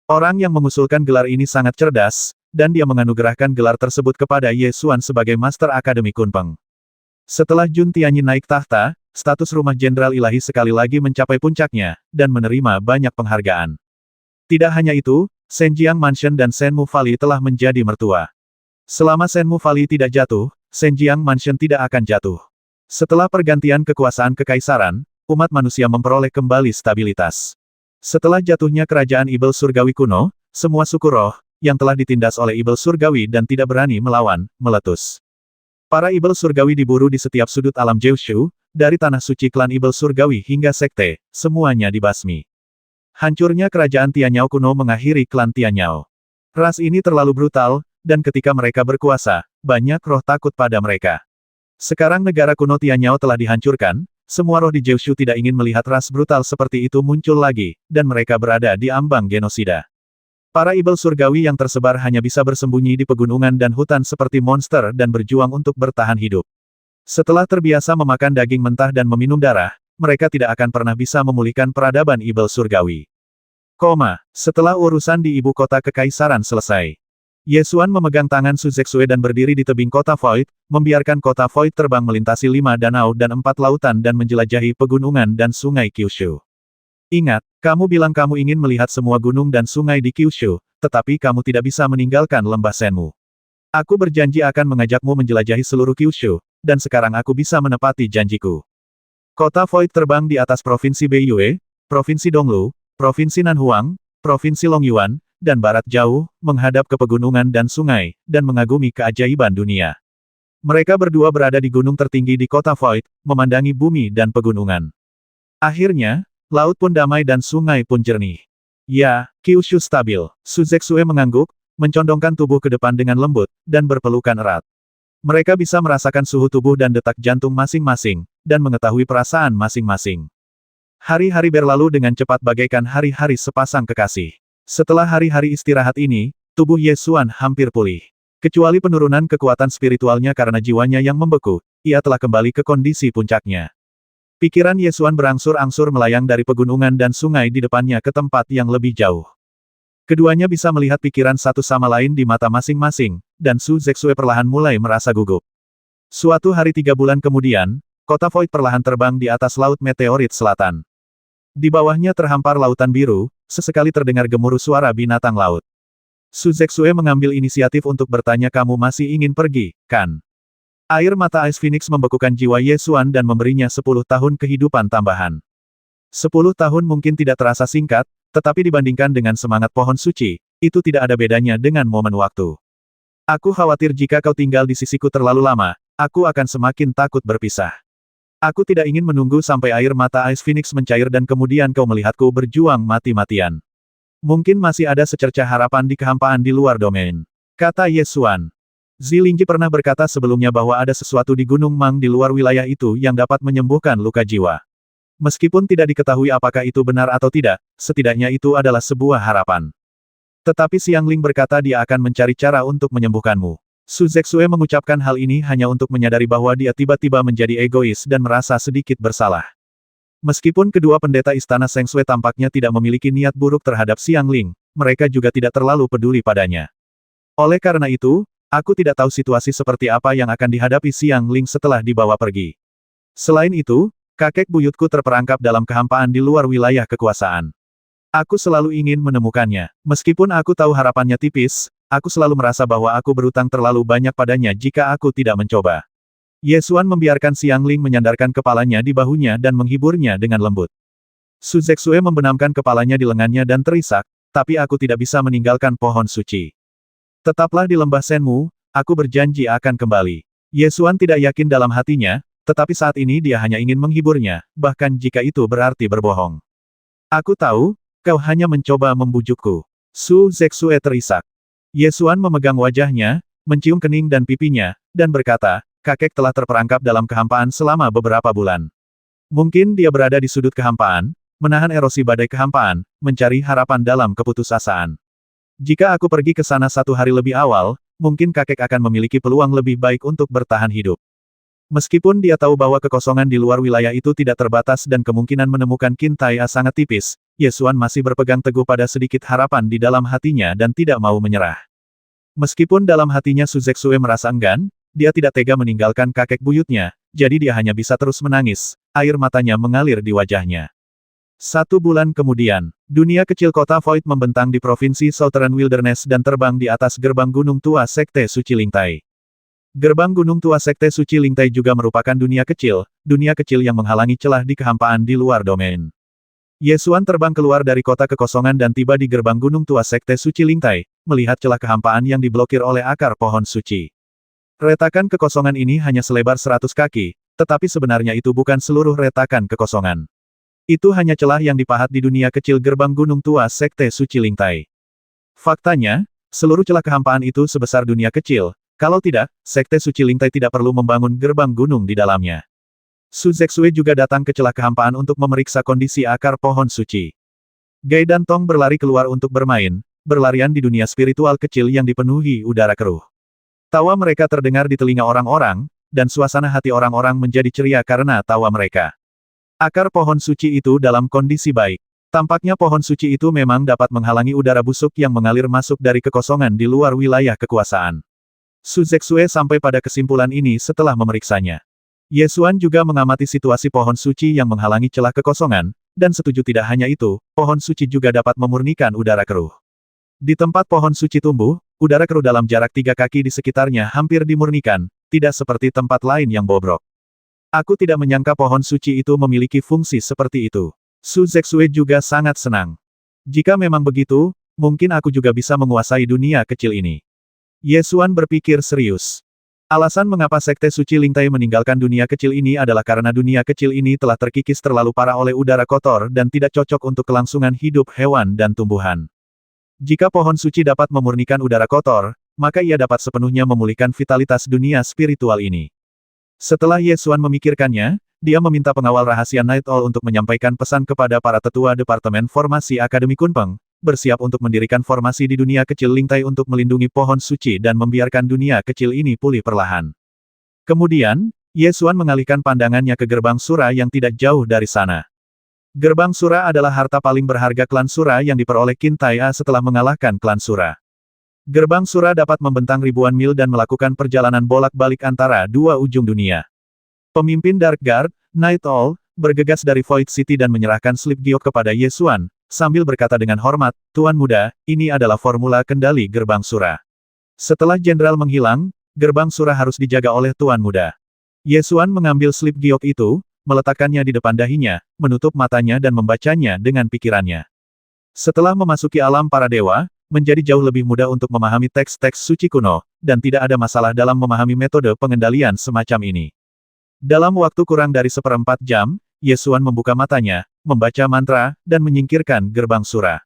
Orang yang mengusulkan gelar ini sangat cerdas, dan dia menganugerahkan gelar tersebut kepada Ye Xuan sebagai Master Akademi Kunpeng. Setelah Jun Tianyin naik tahta, status rumah Jenderal Ilahi sekali lagi mencapai puncaknya, dan menerima banyak penghargaan. Tidak hanya itu, Senjiang Mansion dan Senmu Valley telah menjadi mertua. Selama Senmu Valley tidak jatuh, Senjiang Mansion tidak akan jatuh. Setelah pergantian kekuasaan kekaisaran, umat manusia memperoleh kembali stabilitas. Setelah jatuhnya kerajaan Ibel Surgawi kuno, semua suku roh, yang telah ditindas oleh Ibel Surgawi dan tidak berani melawan, meletus. Para Ibel Surgawi diburu di setiap sudut alam Jiushu, dari tanah suci klan Ibel Surgawi hingga sekte, semuanya dibasmi. Hancurnya kerajaan Tianyao kuno mengakhiri klan Tianyao. Ras ini terlalu brutal, dan ketika mereka berkuasa, banyak roh takut pada mereka. Sekarang negara kuno Tianyao telah dihancurkan, semua roh di Jiushu tidak ingin melihat ras brutal seperti itu muncul lagi, dan mereka berada di ambang genosida. Para Ibel Surgawi yang tersebar hanya bisa bersembunyi di pegunungan dan hutan seperti monster dan berjuang untuk bertahan hidup. Setelah terbiasa memakan daging mentah dan meminum darah, mereka tidak akan pernah bisa memulihkan peradaban Ibel Surgawi. Setelah urusan di ibu kota kekaisaran selesai, Ye Xuan memegang tangan Su Zexue dan berdiri di tebing kota Void, membiarkan kota Void terbang melintasi 5 danau dan 4 lautan dan menjelajahi pegunungan dan sungai Kyushu. Ingat, kamu bilang kamu ingin melihat semua gunung dan sungai di Kyushu, tetapi kamu tidak bisa meninggalkan lembah Senmu. Aku berjanji akan mengajakmu menjelajahi seluruh Kyushu, dan sekarang aku bisa menepati janjiku. Kota Void terbang di atas Provinsi Beiyue, Provinsi Donglu, Provinsi Nanhuang, Provinsi Longyuan, dan barat jauh, menghadap ke pegunungan dan sungai, dan mengagumi keajaiban dunia. Mereka berdua berada di gunung tertinggi di kota Void, memandangi bumi dan pegunungan. Akhirnya, laut pun damai dan sungai pun jernih. Ya, Kyushu stabil. Su Zexue mengangguk, mencondongkan tubuh ke depan dengan lembut, dan berpelukan erat. Mereka bisa merasakan suhu tubuh dan detak jantung masing-masing, dan mengetahui perasaan masing-masing. Hari-hari berlalu dengan cepat bagaikan hari-hari sepasang kekasih. Setelah hari-hari istirahat ini, tubuh Ye Xuan hampir pulih. Kecuali penurunan kekuatan spiritualnya karena jiwanya yang membeku, ia telah kembali ke kondisi puncaknya. Pikiran Ye Xuan berangsur-angsur melayang dari pegunungan dan sungai di depannya ke tempat yang lebih jauh. Keduanya bisa melihat pikiran satu sama lain di mata masing-masing, dan Su Zexue perlahan mulai merasa gugup. Suatu hari 3 bulan kemudian, kota Void perlahan terbang di atas laut meteorit selatan. Di bawahnya terhampar lautan biru, sesekali terdengar gemuruh suara binatang laut. Su Zexue mengambil inisiatif untuk bertanya, kamu masih ingin pergi, kan? Air mata Ice Phoenix membekukan jiwa Ye Xuan dan memberinya 10 tahun kehidupan tambahan. 10 tahun mungkin tidak terasa singkat, tetapi dibandingkan dengan semangat pohon suci, itu tidak ada bedanya dengan momen waktu. Aku khawatir jika kau tinggal di sisiku terlalu lama, aku akan semakin takut berpisah. Aku tidak ingin menunggu sampai air mata Ice Phoenix mencair dan kemudian kau melihatku berjuang mati-matian. Mungkin masih ada secercah harapan di kehampaan di luar domain, kata Ye Xuan. Zilingji pernah berkata sebelumnya bahwa ada sesuatu di Gunung Mang di luar wilayah itu yang dapat menyembuhkan luka jiwa. Meskipun tidak diketahui apakah itu benar atau tidak, setidaknya itu adalah sebuah harapan. Tetapi Xiang Ling berkata dia akan mencari cara untuk menyembuhkanmu. Su Zexue mengucapkan hal ini hanya untuk menyadari bahwa dia tiba-tiba menjadi egois dan merasa sedikit bersalah. Meskipun kedua pendeta istana Seng Sui tampaknya tidak memiliki niat buruk terhadap Xiang Ling, mereka juga tidak terlalu peduli padanya. Oleh karena itu, aku tidak tahu situasi seperti apa yang akan dihadapi Xiang Ling setelah dibawa pergi. Selain itu, kakek buyutku terperangkap dalam kehampaan di luar wilayah kekuasaan. Aku selalu ingin menemukannya. Meskipun aku tahu harapannya tipis, aku selalu merasa bahwa aku berutang terlalu banyak padanya jika aku tidak mencoba. Ye Xuan membiarkan Xiang Ling menyandarkan kepalanya di bahunya dan menghiburnya dengan lembut. Su Zexue membenamkan kepalanya di lengannya dan terisak, tapi aku tidak bisa meninggalkan pohon suci. Tetaplah di lembah Senmu, aku berjanji akan kembali. Ye Xuan tidak yakin dalam hatinya, tetapi saat ini dia hanya ingin menghiburnya, bahkan jika itu berarti berbohong. Aku tahu, kau hanya mencoba membujukku. Su Zexue terisak. Ye Xuan memegang wajahnya, mencium kening dan pipinya, dan berkata, kakek telah terperangkap dalam kehampaan selama beberapa bulan. Mungkin dia berada di sudut kehampaan, menahan erosi badai kehampaan, mencari harapan dalam keputusasaan. Jika aku pergi ke sana 1 hari lebih awal, mungkin kakek akan memiliki peluang lebih baik untuk bertahan hidup. Meskipun dia tahu bahwa kekosongan di luar wilayah itu tidak terbatas dan kemungkinan menemukan Qin Tai A sangat tipis, Ye Xuan masih berpegang teguh pada sedikit harapan di dalam hatinya dan tidak mau menyerah. Meskipun dalam hatinya Su Zexue merasa enggan, dia tidak tega meninggalkan kakek buyutnya, jadi dia hanya bisa terus menangis, air matanya mengalir di wajahnya. 1 bulan kemudian, dunia kecil kota Void membentang di provinsi Southern Wilderness dan terbang di atas gerbang gunung tua Sekte Suci Lingtai. Gerbang gunung tua Sekte Suci Lingtai juga merupakan dunia kecil yang menghalangi celah di kehampaan di luar domain. Ye Xuan terbang keluar dari kota kekosongan dan tiba di gerbang gunung tua Sekte Suci Lingtai, melihat celah kehampaan yang diblokir oleh akar pohon suci. Retakan kekosongan ini hanya selebar 100 kaki, tetapi sebenarnya itu bukan seluruh retakan kekosongan. Itu hanya celah yang dipahat di dunia kecil gerbang gunung tua Sekte Suci Lingtai. Faktanya, seluruh celah kehampaan itu sebesar dunia kecil. Kalau tidak, Sekte Suci Lingtai tidak perlu membangun gerbang gunung di dalamnya. Su Zexue juga datang ke celah kehampaan untuk memeriksa kondisi akar pohon suci. Gai dan Tong berlari keluar untuk bermain, berlarian di dunia spiritual kecil yang dipenuhi udara keruh. Tawa mereka terdengar di telinga orang-orang, dan suasana hati orang-orang menjadi ceria karena tawa mereka. Akar pohon suci itu dalam kondisi baik. Tampaknya pohon suci itu memang dapat menghalangi udara busuk yang mengalir masuk dari kekosongan di luar wilayah kekuasaan. Su Zexue sampai pada kesimpulan ini setelah memeriksanya. Ye Xuan juga mengamati situasi pohon suci yang menghalangi celah kekosongan, dan setuju tidak hanya itu, pohon suci juga dapat memurnikan udara keruh. Di tempat pohon suci tumbuh, udara keruh dalam jarak 3 kaki di sekitarnya hampir dimurnikan, tidak seperti tempat lain yang bobrok. Aku tidak menyangka pohon suci itu memiliki fungsi seperti itu. Su Zexue juga sangat senang. Jika memang begitu, mungkin aku juga bisa menguasai dunia kecil ini. Ye Xuan berpikir serius. Alasan mengapa Sekte Suci Lingtai meninggalkan dunia kecil ini adalah karena dunia kecil ini telah terkikis terlalu parah oleh udara kotor dan tidak cocok untuk kelangsungan hidup hewan dan tumbuhan. Jika pohon suci dapat memurnikan udara kotor, maka ia dapat sepenuhnya memulihkan vitalitas dunia spiritual ini. Setelah Ye Xuan memikirkannya, dia meminta pengawal rahasia Night Owl untuk menyampaikan pesan kepada para tetua Departemen Formasi Akademi Kunpeng, bersiap untuk mendirikan formasi di dunia kecil Lingtai untuk melindungi pohon suci dan membiarkan dunia kecil ini pulih perlahan. Kemudian, Ye Xuan mengalihkan pandangannya ke gerbang Sura yang tidak jauh dari sana. Gerbang Sura adalah harta paling berharga klan Sura yang diperoleh Qin Tai A setelah mengalahkan klan Sura. Gerbang Sura dapat membentang ribuan mil dan melakukan perjalanan bolak-balik antara 2 ujung dunia. Pemimpin Dark Guard, Night Owl, bergegas dari Void City dan menyerahkan slip giok kepada Ye Xuan, sambil berkata dengan hormat, Tuan Muda, ini adalah formula kendali Gerbang Sura. Setelah Jenderal menghilang, Gerbang Sura harus dijaga oleh Tuan Muda. Ye Xuan mengambil slip giok itu, meletakkannya di depan dahinya, menutup matanya dan membacanya dengan pikirannya. Setelah memasuki alam para dewa, menjadi jauh lebih mudah untuk memahami teks-teks suci kuno, dan tidak ada masalah dalam memahami metode pengendalian semacam ini. Dalam waktu kurang dari 1/4 jam, Ye Xuan membuka matanya, membaca mantra, dan menyingkirkan Gerbang Sura.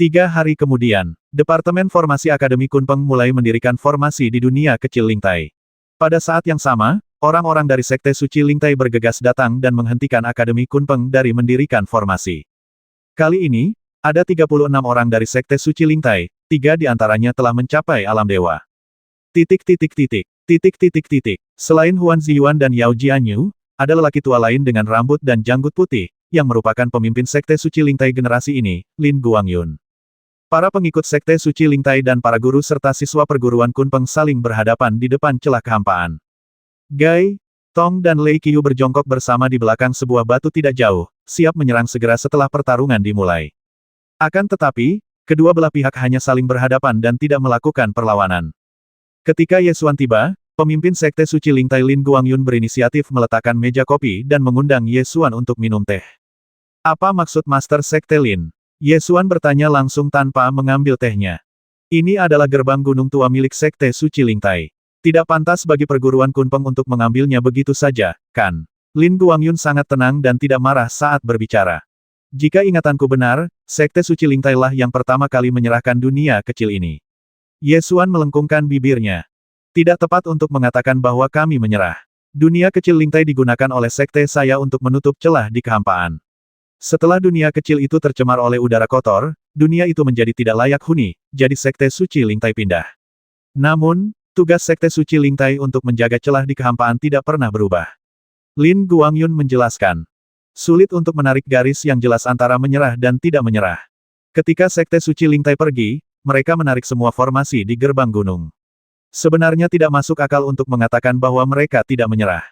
3 hari kemudian, Departemen Formasi Akademi Kunpeng mulai mendirikan formasi di dunia kecil Lingtai. Pada saat yang sama, orang-orang dari Sekte Suci Lingtai bergegas datang dan menghentikan Akademi Kunpeng dari mendirikan formasi. Kali ini, ada 36 orang dari Sekte Suci Lingtai, 3 di antaranya telah mencapai alam dewa. Selain Huan Ziyuan dan Yao Jianyu, ada lelaki tua lain dengan rambut dan janggut putih, yang merupakan pemimpin Sekte Suci Lingtai generasi ini, Lin Guangyun. Para pengikut Sekte Suci Lingtai dan para guru serta siswa perguruan Kunpeng saling berhadapan di depan celah kehampaan. Gai, Tong dan Lei Qiu berjongkok bersama di belakang sebuah batu tidak jauh, siap menyerang segera setelah pertarungan dimulai. Akan tetapi, kedua belah pihak hanya saling berhadapan dan tidak melakukan perlawanan. Ketika Ye Xuan tiba, pemimpin Sekte Suci Lingtai Lin Guangyun berinisiatif meletakkan meja kopi dan mengundang Ye Xuan untuk minum teh. Apa maksud Master Sekte Lin? Ye Xuan bertanya langsung tanpa mengambil tehnya. Ini adalah gerbang gunung tua milik Sekte Suci Lingtai. Tidak pantas bagi perguruan Kunpeng untuk mengambilnya begitu saja, kan? Lin Guangyun sangat tenang dan tidak marah saat berbicara. Jika ingatanku benar, Sekte Suci Lingtai lah yang pertama kali menyerahkan dunia kecil ini. Ye Xuan melengkungkan bibirnya. Tidak tepat untuk mengatakan bahwa kami menyerah. Dunia kecil Lingtai digunakan oleh sekte saya untuk menutup celah di kehampaan. Setelah dunia kecil itu tercemar oleh udara kotor, dunia itu menjadi tidak layak huni, jadi Sekte Suci Lingtai pindah. Namun, tugas Sekte Suci Lingtai untuk menjaga celah di kehampaan tidak pernah berubah. Lin Guangyun menjelaskan. Sulit untuk menarik garis yang jelas antara menyerah dan tidak menyerah. Ketika Sekte Suci Lingtai pergi, mereka menarik semua formasi di gerbang gunung. Sebenarnya tidak masuk akal untuk mengatakan bahwa mereka tidak menyerah.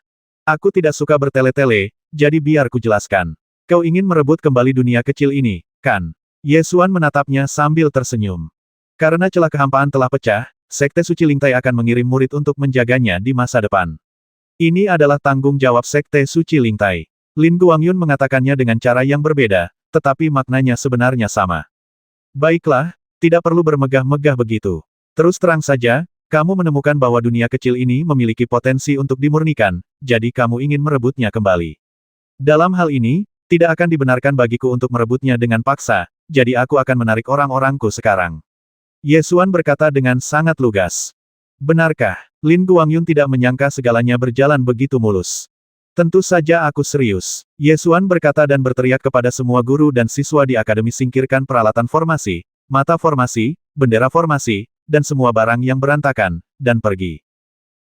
Aku tidak suka bertele-tele, jadi biar ku jelaskan. Kau ingin merebut kembali dunia kecil ini, kan? Ye Xuan menatapnya sambil tersenyum. Karena celah kehampaan telah pecah, Sekte Suci Lingtai akan mengirim murid untuk menjaganya di masa depan. Ini adalah tanggung jawab Sekte Suci Lingtai. Lin Guangyun mengatakannya dengan cara yang berbeda, tetapi maknanya sebenarnya sama. Baiklah, tidak perlu bermegah-megah begitu. Terus terang saja, kamu menemukan bahwa dunia kecil ini memiliki potensi untuk dimurnikan, jadi kamu ingin merebutnya kembali. Dalam hal ini, tidak akan dibenarkan bagiku untuk merebutnya dengan paksa, jadi aku akan menarik orang-orangku sekarang. Ye Xuan berkata dengan sangat lugas. Benarkah? Lin Guangyun tidak menyangka segalanya berjalan begitu mulus. Tentu saja aku serius. Ye Xuan berkata dan berteriak kepada semua guru dan siswa di akademi singkirkan peralatan formasi, mata formasi, bendera formasi, dan semua barang yang berantakan, dan pergi.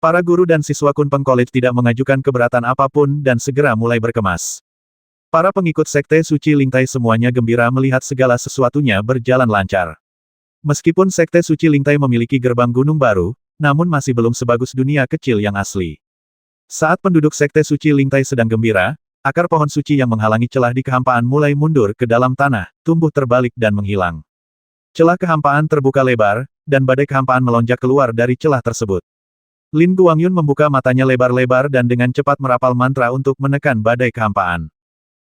Para guru dan siswa Kunpeng College tidak mengajukan keberatan apapun dan segera mulai berkemas. Para pengikut Sekte Suci Lingtai semuanya gembira melihat segala sesuatunya berjalan lancar. Meskipun Sekte Suci Lingtai memiliki gerbang gunung baru, namun masih belum sebagus dunia kecil yang asli. Saat penduduk Sekte Suci Lingtai sedang gembira, akar pohon suci yang menghalangi celah di kehampaan mulai mundur ke dalam tanah, tumbuh terbalik dan menghilang. Celah kehampaan terbuka lebar, dan badai kehampaan melonjak keluar dari celah tersebut. Lin Guangyun membuka matanya lebar-lebar dan dengan cepat merapal mantra untuk menekan badai kehampaan.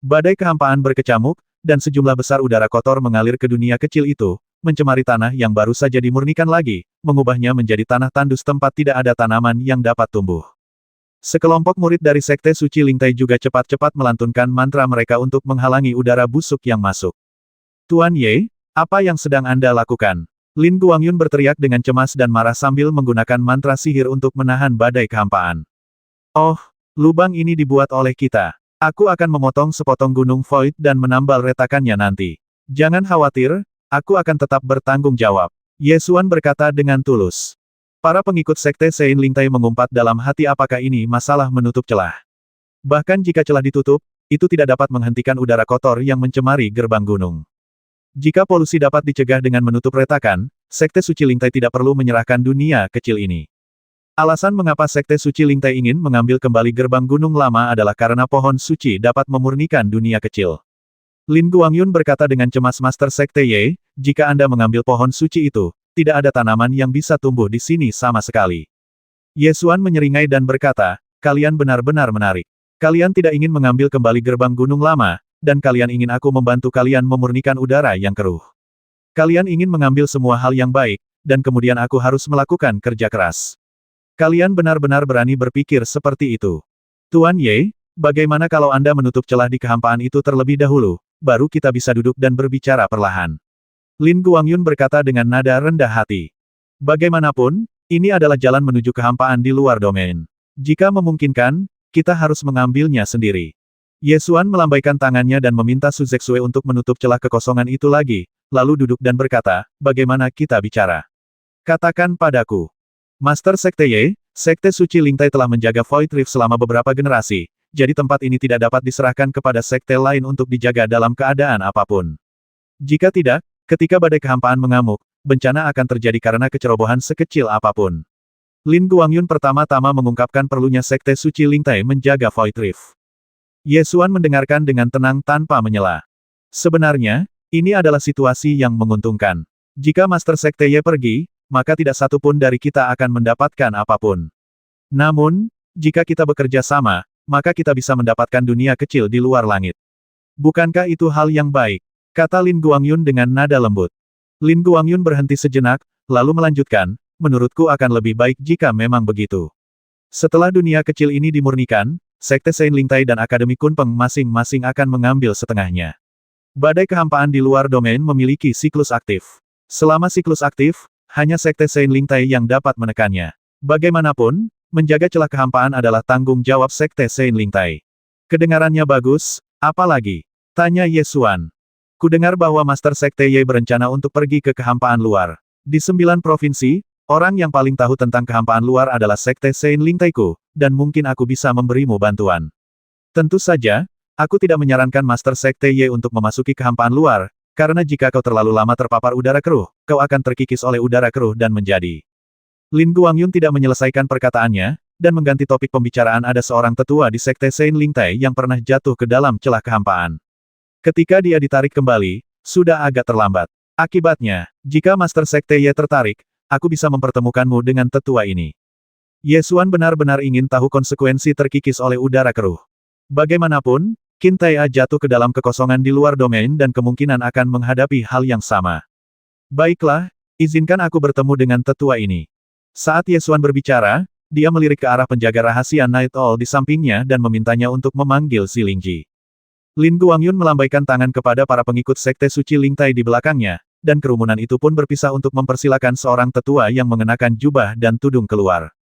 Badai kehampaan berkecamuk, dan sejumlah besar udara kotor mengalir ke dunia kecil itu, mencemari tanah yang baru saja dimurnikan lagi, mengubahnya menjadi tanah tandus tempat tidak ada tanaman yang dapat tumbuh. Sekelompok murid dari Sekte Suci Lingtai juga cepat-cepat melantunkan mantra mereka untuk menghalangi udara busuk yang masuk. Tuan Ye, apa yang sedang Anda lakukan? Lin Guangyun berteriak dengan cemas dan marah sambil menggunakan mantra sihir untuk menahan badai kehampaan. Oh, lubang ini dibuat oleh kita. Aku akan memotong sepotong gunung Void dan menambal retakannya nanti. Jangan khawatir, aku akan tetap bertanggung jawab. Ye Xuan berkata dengan tulus. Para pengikut Sekte Sein Lingtai mengumpat dalam hati apakah ini masalah menutup celah. Bahkan jika celah ditutup, itu tidak dapat menghentikan udara kotor yang mencemari gerbang gunung. Jika polusi dapat dicegah dengan menutup retakan, Sekte Suci Lingtai tidak perlu menyerahkan dunia kecil ini. Alasan mengapa Sekte Suci Lingtai ingin mengambil kembali gerbang gunung lama adalah karena pohon suci dapat memurnikan dunia kecil. Lin Guangyun berkata dengan cemas Master Sekte Ye, jika Anda mengambil pohon suci itu, tidak ada tanaman yang bisa tumbuh di sini sama sekali. Ye Xuan menyeringai dan berkata, kalian benar-benar menarik. Kalian tidak ingin mengambil kembali gerbang gunung lama, dan kalian ingin aku membantu kalian memurnikan udara yang keruh. Kalian ingin mengambil semua hal yang baik, dan kemudian aku harus melakukan kerja keras. Kalian benar-benar berani berpikir seperti itu. Tuan Ye, bagaimana kalau Anda menutup celah di kehampaan itu terlebih dahulu, baru kita bisa duduk dan berbicara perlahan. Lin Guangyun berkata dengan nada rendah hati. Bagaimanapun, ini adalah jalan menuju kehampaan di luar domain. Jika memungkinkan, kita harus mengambilnya sendiri. Ye Xuan melambaikan tangannya dan meminta Su Zexue untuk menutup celah kekosongan itu lagi, lalu duduk dan berkata, bagaimana kita bicara? Katakan padaku. Master Sekte Ye, Sekte Suci Lingtai telah menjaga Void Rift selama beberapa generasi, jadi tempat ini tidak dapat diserahkan kepada sekte lain untuk dijaga dalam keadaan apapun. Jika tidak, ketika badai kehampaan mengamuk, bencana akan terjadi karena kecerobohan sekecil apapun. Lin Guangyun pertama-tama mengungkapkan perlunya Sekte Suci Lingtai menjaga Void Rift. Ye Xuan mendengarkan dengan tenang tanpa menyela. Sebenarnya, ini adalah situasi yang menguntungkan. Jika Master Sekte Ye pergi, maka tidak satu pun dari kita akan mendapatkan apapun. Namun, jika kita bekerja sama, maka kita bisa mendapatkan dunia kecil di luar langit. Bukankah itu hal yang baik? Kata Lin Guangyun dengan nada lembut. Lin Guangyun berhenti sejenak, lalu melanjutkan, menurutku akan lebih baik jika memang begitu. Setelah dunia kecil ini dimurnikan, Sekte Sein Lingtai dan Akademi Kunpeng masing-masing akan mengambil setengahnya. Badai kehampaan di luar domain memiliki siklus aktif. Selama siklus aktif, hanya Sekte Sein Lingtai yang dapat menekannya. Bagaimanapun, menjaga celah kehampaan adalah tanggung jawab Sekte Sein Lingtai. Kedengarannya bagus, apalagi? Tanya Ye Xuan. Kudengar bahwa Master Sekte Ye berencana untuk pergi ke kehampaan luar. Di 9 provinsi, orang yang paling tahu tentang kehampaan luar adalah Sekte Sein Lingtaiku, dan mungkin aku bisa memberimu bantuan. Tentu saja, aku tidak menyarankan Master Sekte Ye untuk memasuki kehampaan luar, karena jika kau terlalu lama terpapar udara keruh, kau akan terkikis oleh udara keruh dan menjadi. Lin Guangyun tidak menyelesaikan perkataannya, dan mengganti topik pembicaraan. Ada seorang tetua di Sekte Sein Lingtai yang pernah jatuh ke dalam celah kehampaan. Ketika dia ditarik kembali, sudah agak terlambat. Akibatnya, jika Master Sekte Ye tertarik, aku bisa mempertemukanmu dengan tetua ini. Ye Xuan benar-benar ingin tahu konsekuensi terkikis oleh udara keruh. Bagaimanapun, Qin Taia jatuh ke dalam kekosongan di luar domain dan kemungkinan akan menghadapi hal yang sama. Baiklah, izinkan aku bertemu dengan tetua ini. Saat Ye Xuan berbicara, dia melirik ke arah penjaga rahasia Night Owl di sampingnya dan memintanya untuk memanggil si Lingji. Lin Guangyun melambaikan tangan kepada para pengikut Sekte Suci Lingtai di belakangnya, dan kerumunan itu pun berpisah untuk mempersilakan seorang tetua yang mengenakan jubah dan tudung keluar.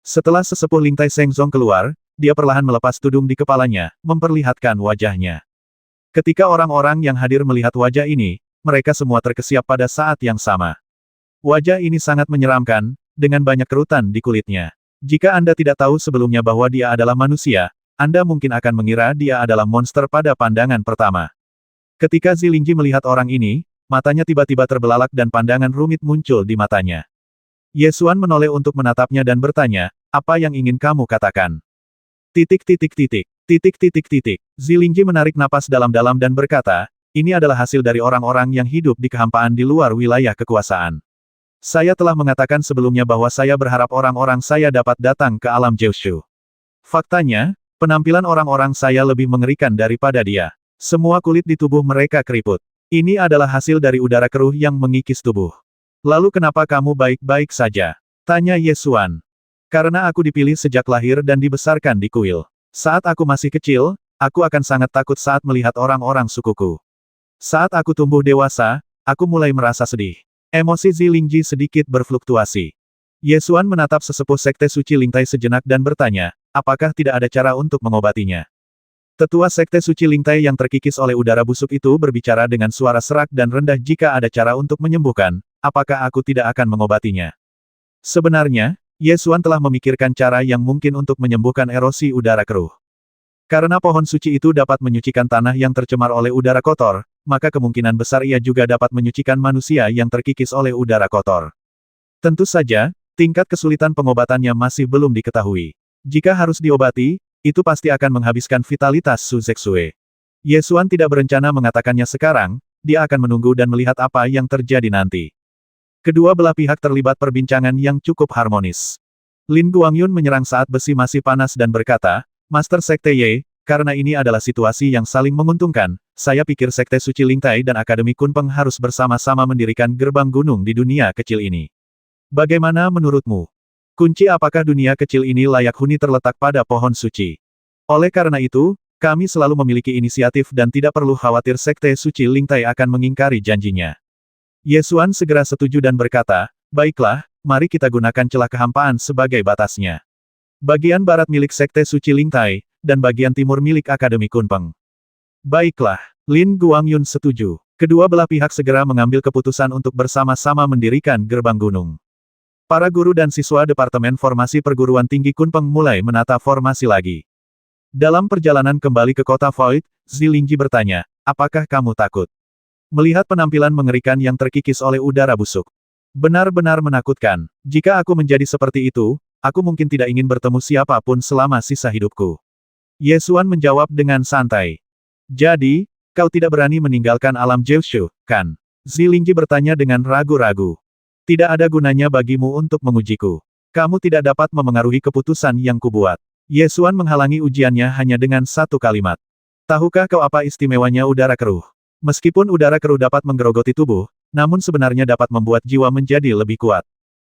Setelah sesepuh Lingtai Shengzong keluar, dia perlahan melepas tudung di kepalanya, memperlihatkan wajahnya. Ketika orang-orang yang hadir melihat wajah ini, mereka semua terkesiap pada saat yang sama. Wajah ini sangat menyeramkan, dengan banyak kerutan di kulitnya. Jika Anda tidak tahu sebelumnya bahwa dia adalah manusia, Anda mungkin akan mengira dia adalah monster pada pandangan pertama. Ketika Zilingji melihat orang ini, matanya tiba-tiba terbelalak dan pandangan rumit muncul di matanya. Ye Xuan menoleh untuk menatapnya dan bertanya, apa yang ingin kamu katakan? Zilingji menarik napas dalam-dalam dan berkata, ini adalah hasil dari orang-orang yang hidup di kehampaan di luar wilayah kekuasaan. Saya telah mengatakan sebelumnya bahwa saya berharap orang-orang saya dapat datang ke alam Jiushu. Faktanya, penampilan orang-orang saya lebih mengerikan daripada dia. Semua kulit di tubuh mereka keriput. Ini adalah hasil dari udara keruh yang mengikis tubuh. Lalu kenapa kamu baik-baik saja? Tanya Ye Xuan. Karena aku dipilih sejak lahir dan dibesarkan di kuil. Saat aku masih kecil, aku akan sangat takut saat melihat orang-orang sukuku. Saat aku tumbuh dewasa, aku mulai merasa sedih. Emosi Zilingji sedikit berfluktuasi. Ye Xuan menatap sesepuh Sekte Suci Lingtai sejenak dan bertanya, apakah tidak ada cara untuk mengobatinya? Tetua Sekte Suci Lingtai yang terkikis oleh udara busuk itu berbicara dengan suara serak dan rendah, jika ada cara untuk menyembuhkan, apakah aku tidak akan mengobatinya? Sebenarnya, Ye Xuan telah memikirkan cara yang mungkin untuk menyembuhkan erosi udara keruh. Karena pohon suci itu dapat menyucikan tanah yang tercemar oleh udara kotor, maka kemungkinan besar ia juga dapat menyucikan manusia yang terkikis oleh udara kotor. Tentu saja, tingkat kesulitan pengobatannya masih belum diketahui. Jika harus diobati, itu pasti akan menghabiskan vitalitas Su Zexue. Ye Xuan tidak berencana mengatakannya sekarang, dia akan menunggu dan melihat apa yang terjadi nanti. Kedua belah pihak terlibat perbincangan yang cukup harmonis. Lin Guangyun menyerang saat besi masih panas dan berkata, Master Sekte Ye, karena ini adalah situasi yang saling menguntungkan, saya pikir Sekte Suci Lingtai dan Akademi Kunpeng harus bersama-sama mendirikan gerbang gunung di dunia kecil ini. Bagaimana menurutmu? Kunci apakah dunia kecil ini layak huni terletak pada pohon suci? Oleh karena itu, kami selalu memiliki inisiatif dan tidak perlu khawatir Sekte Suci Lingtai akan mengingkari janjinya. Ye Xuan segera setuju dan berkata, baiklah, mari kita gunakan celah kehampaan sebagai batasnya. Bagian barat milik Sekte Suci Lingtai, dan bagian timur milik Akademi Kunpeng. Baiklah, Lin Guangyun setuju. Kedua belah pihak segera mengambil keputusan untuk bersama-sama mendirikan gerbang gunung. Para guru dan siswa Departemen Formasi Perguruan Tinggi Kunpeng mulai menata formasi lagi. Dalam perjalanan kembali ke kota Void, Zilingji bertanya, apakah kamu takut? Melihat penampilan mengerikan yang terkikis oleh udara busuk. Benar-benar menakutkan. Jika aku menjadi seperti itu, aku mungkin tidak ingin bertemu siapapun selama sisa hidupku. Ye Xuan menjawab dengan santai. Jadi, kau tidak berani meninggalkan alam Jiushu, kan? Zilingji bertanya dengan ragu-ragu. Tidak ada gunanya bagimu untuk mengujiku. Kamu tidak dapat memengaruhi keputusan yang kubuat. Ye Xuan menghalangi ujiannya hanya dengan satu kalimat. Tahukah kau apa istimewanya udara keruh? Meskipun udara keruh dapat menggerogoti tubuh, namun sebenarnya dapat membuat jiwa menjadi lebih kuat.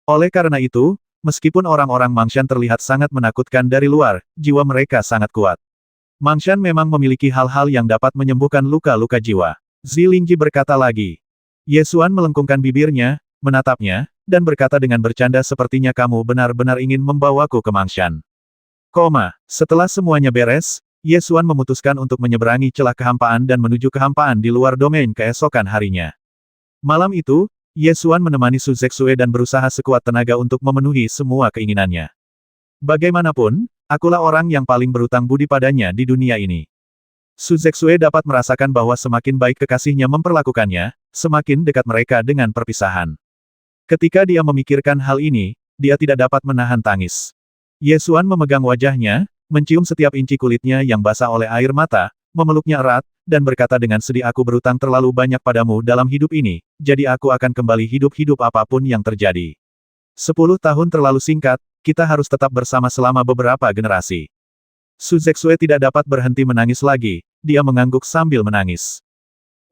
Oleh karena itu, meskipun orang-orang Mangshan terlihat sangat menakutkan dari luar, jiwa mereka sangat kuat. Mangshan memang memiliki hal-hal yang dapat menyembuhkan luka-luka jiwa. Zilingji berkata lagi. Ye Xuan melengkungkan bibirnya, menatapnya, dan berkata dengan bercanda sepertinya kamu benar-benar ingin membawaku ke Mangshan. Setelah semuanya beres, Ye Xuan memutuskan untuk menyeberangi celah kehampaan dan menuju kehampaan di luar domain keesokan harinya. Malam itu, Ye Xuan menemani Su Zexue dan berusaha sekuat tenaga untuk memenuhi semua keinginannya. Bagaimanapun, akulah orang yang paling berutang budi padanya di dunia ini. Su Zexue dapat merasakan bahwa semakin baik kekasihnya memperlakukannya, semakin dekat mereka dengan perpisahan. Ketika dia memikirkan hal ini, dia tidak dapat menahan tangis. Ye Xuan memegang wajahnya, mencium setiap inci kulitnya yang basah oleh air mata, memeluknya erat, dan berkata dengan sedih aku berutang terlalu banyak padamu dalam hidup ini, jadi aku akan kembali hidup-hidup apapun yang terjadi. 10 tahun terlalu singkat, kita harus tetap bersama selama beberapa generasi. Su Zexue tidak dapat berhenti menangis lagi, dia mengangguk sambil menangis.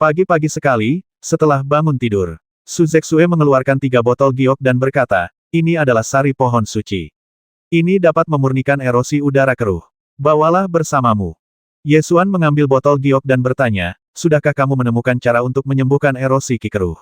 Pagi-pagi sekali, setelah bangun tidur, Su Zexue mengeluarkan 3 botol giok dan berkata, ini adalah sari pohon suci. Ini dapat memurnikan erosi udara keruh. Bawalah bersamamu. Ye Xuan mengambil botol giok dan bertanya, sudahkah kamu menemukan cara untuk menyembuhkan erosi ki keruh?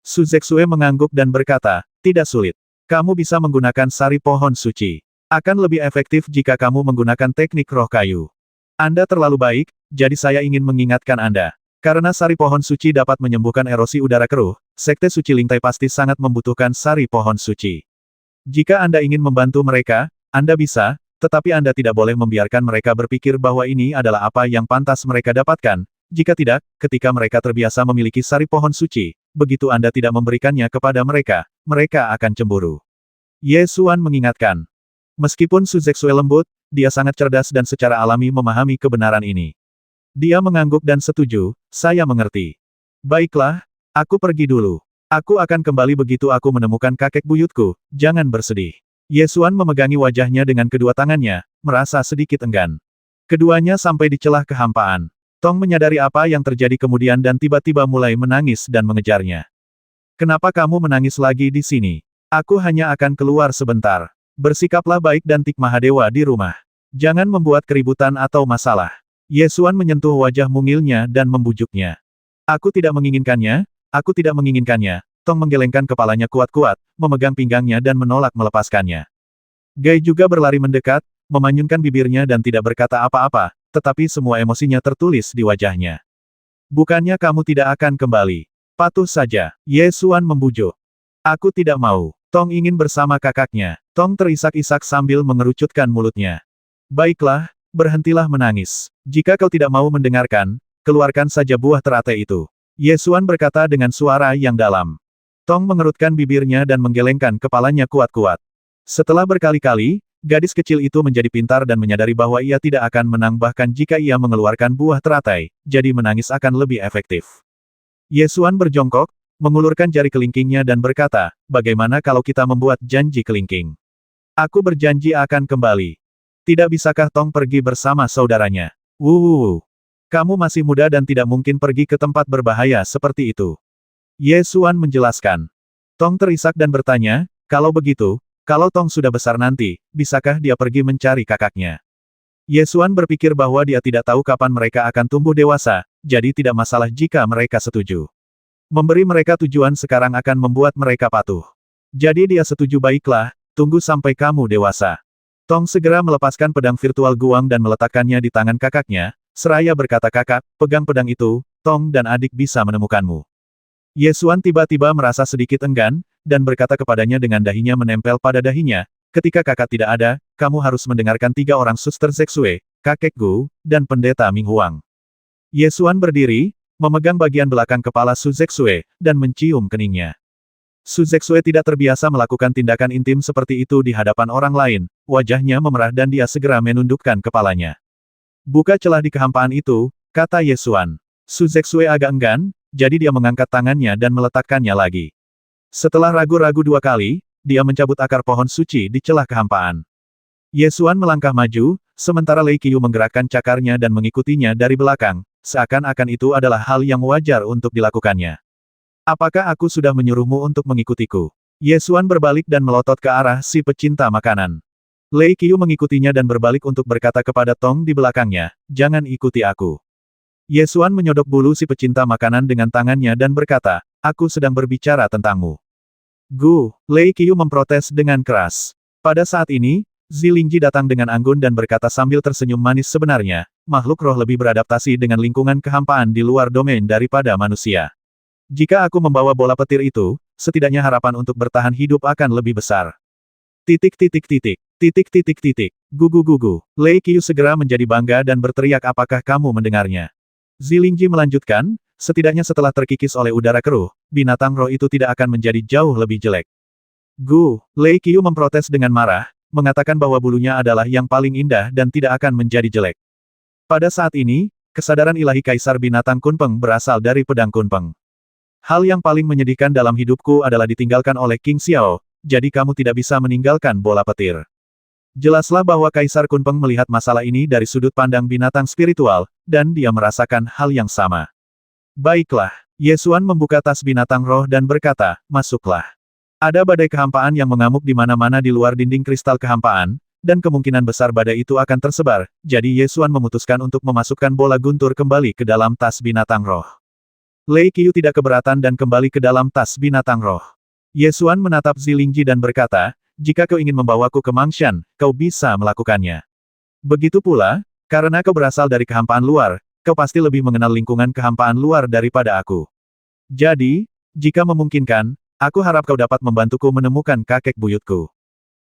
Su Zexue mengangguk dan berkata, tidak sulit. Kamu bisa menggunakan sari pohon suci. Akan lebih efektif jika kamu menggunakan teknik roh kayu. Anda terlalu baik, jadi saya ingin mengingatkan Anda. Karena sari pohon suci dapat menyembuhkan erosi udara keruh, Sekte Suci Lingtai pasti sangat membutuhkan sari pohon suci. Jika Anda ingin membantu mereka, Anda bisa, tetapi Anda tidak boleh membiarkan mereka berpikir bahwa ini adalah apa yang pantas mereka dapatkan. Jika tidak, ketika mereka terbiasa memiliki sari pohon suci, begitu Anda tidak memberikannya kepada mereka, mereka akan cemburu. Ye Xuan mengingatkan. Meskipun Su Zexue lembut, dia sangat cerdas dan secara alami memahami kebenaran ini. Dia mengangguk dan setuju, saya mengerti. Baiklah, aku pergi dulu. Aku akan kembali begitu aku menemukan kakek buyutku, jangan bersedih. Ye Xuan memegangi wajahnya dengan kedua tangannya, merasa sedikit enggan. Keduanya sampai di celah kehampaan. Tong menyadari apa yang terjadi kemudian dan tiba-tiba mulai menangis dan mengejarnya. Kenapa kamu menangis lagi di sini? Aku hanya akan keluar sebentar. Bersikaplah baik dan Tik Mahadewa di rumah. Jangan membuat keributan atau masalah. Ye Xuan menyentuh wajah mungilnya dan membujuknya. Aku tidak menginginkannya, aku tidak menginginkannya. Tong menggelengkan kepalanya kuat-kuat, memegang pinggangnya dan menolak melepaskannya. Gai juga berlari mendekat, memanyunkan bibirnya dan tidak berkata apa-apa, tetapi semua emosinya tertulis di wajahnya. Bukannya kamu tidak akan kembali. Patuh saja, Ye Xuan membujuk. Aku tidak mau. Tong ingin bersama kakaknya. Tong terisak-isak sambil mengerucutkan mulutnya. Baiklah, berhentilah menangis. Jika kau tidak mau mendengarkan, keluarkan saja buah teratai itu. Ye Xuan berkata dengan suara yang dalam. Tong mengerutkan bibirnya dan menggelengkan kepalanya kuat-kuat. Setelah berkali-kali, gadis kecil itu menjadi pintar dan menyadari bahwa ia tidak akan menang bahkan jika ia mengeluarkan buah teratai, jadi menangis akan lebih efektif. Ye Xuan berjongkok, mengulurkan jari kelingkingnya dan berkata, bagaimana kalau kita membuat janji kelingking? Aku berjanji akan kembali. Tidak bisakah Tong pergi bersama saudaranya? Kamu masih muda dan tidak mungkin pergi ke tempat berbahaya seperti itu. Ye Xuan menjelaskan. Tong terisak dan bertanya, kalau begitu, kalau Tong sudah besar nanti, bisakah dia pergi mencari kakaknya? Ye Xuan berpikir bahwa dia tidak tahu kapan mereka akan tumbuh dewasa, jadi tidak masalah jika mereka setuju. Memberi mereka tujuan sekarang akan membuat mereka patuh. Jadi dia setuju baiklah, tunggu sampai kamu dewasa. Tong segera melepaskan pedang virtual Guang dan meletakkannya di tangan kakaknya, seraya berkata, "Kakak, pegang pedang itu, Tong dan adik bisa menemukanmu." Ye Xuan tiba-tiba merasa sedikit enggan, dan berkata kepadanya dengan dahinya menempel pada dahinya, "Ketika kakak tidak ada, kamu harus mendengarkan 3 orang suster Zexue, kakek Gu, dan pendeta Ming Huang." Ye Xuan berdiri, memegang bagian belakang kepala Su Zexue, dan mencium keningnya. Su Zexue tidak terbiasa melakukan tindakan intim seperti itu di hadapan orang lain, wajahnya memerah dan dia segera menundukkan kepalanya. "Buka celah di kehampaan itu," kata Ye Xuan. Su Zexue agak enggan, jadi dia mengangkat tangannya dan meletakkannya lagi. Setelah ragu-ragu 2 kali, dia mencabut akar pohon suci di celah kehampaan. Ye Xuan melangkah maju, sementara Lei Qiu menggerakkan cakarnya dan mengikutinya dari belakang, seakan-akan itu adalah hal yang wajar untuk dilakukannya. "Apakah aku sudah menyuruhmu untuk mengikutiku?" Ye Xuan berbalik dan melotot ke arah si pecinta makanan. Lei Qiu mengikutinya dan berbalik untuk berkata kepada Tong di belakangnya, "Jangan ikuti aku." Ye Xuan menyodok bulu si pecinta makanan dengan tangannya dan berkata, "Aku sedang berbicara tentangmu." "Gu," Lei Qiu memprotes dengan keras. Pada saat ini, Zilingji datang dengan anggun dan berkata sambil tersenyum manis, "Sebenarnya, makhluk roh lebih beradaptasi dengan lingkungan kehampaan di luar domain daripada manusia. Jika aku membawa bola petir itu, setidaknya harapan untuk bertahan hidup akan lebih besar." Titik titik titik. Titik titik titik. Gugu gugu. Lei Qiu segera menjadi bangga dan berteriak, "Apakah kamu mendengarnya?" Zilingji melanjutkan, "Setidaknya setelah terkikis oleh udara keruh, binatang roh itu tidak akan menjadi jauh lebih jelek." "Gu," Lei Qiu memprotes dengan marah, mengatakan bahwa bulunya adalah yang paling indah dan tidak akan menjadi jelek. Pada saat ini, kesadaran ilahi Kaisar Binatang Kunpeng berasal dari pedang Kunpeng. "Hal yang paling menyedihkan dalam hidupku adalah ditinggalkan oleh King Xiao, jadi kamu tidak bisa meninggalkan bola petir." Jelaslah bahwa Kaisar Kunpeng melihat masalah ini dari sudut pandang binatang spiritual, dan dia merasakan hal yang sama. "Baiklah." Ye Xuan membuka tas binatang roh dan berkata, "Masuklah." Ada badai kehampaan yang mengamuk di mana-mana di luar dinding kristal kehampaan, dan kemungkinan besar badai itu akan tersebar, jadi Ye Xuan memutuskan untuk memasukkan bola guntur kembali ke dalam tas binatang roh. Lei Qiu tidak keberatan dan kembali ke dalam tas binatang roh. Ye Xuan menatap Zilingji dan berkata, "Jika kau ingin membawaku ke Mangshan, kau bisa melakukannya. Begitu pula, karena kau berasal dari kehampaan luar, kau pasti lebih mengenal lingkungan kehampaan luar daripada aku. Jadi, jika memungkinkan, aku harap kau dapat membantuku menemukan kakek buyutku."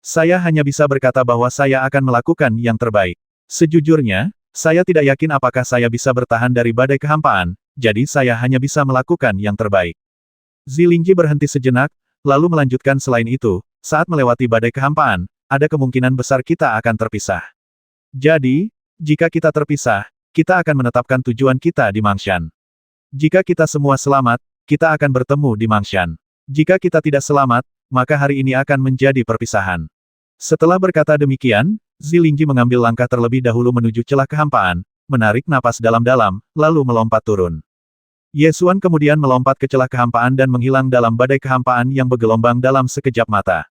Saya hanya bisa berkata bahwa saya akan melakukan yang terbaik. Sejujurnya, saya tidak yakin apakah saya bisa bertahan dari badai kehampaan, jadi saya hanya bisa melakukan yang terbaik. Zilingji berhenti sejenak, lalu melanjutkan, "Selain itu, saat melewati badai kehampaan, ada kemungkinan besar kita akan terpisah. Jadi, jika kita terpisah, kita akan menetapkan tujuan kita di Mangshan. Jika kita semua selamat, kita akan bertemu di Mangshan. Jika kita tidak selamat, maka hari ini akan menjadi perpisahan." Setelah berkata demikian, Zilingji mengambil langkah terlebih dahulu menuju celah kehampaan, menarik napas dalam-dalam, lalu melompat turun. Ye Xuan kemudian melompat ke celah kehampaan dan menghilang dalam badai kehampaan yang bergelombang dalam sekejap mata.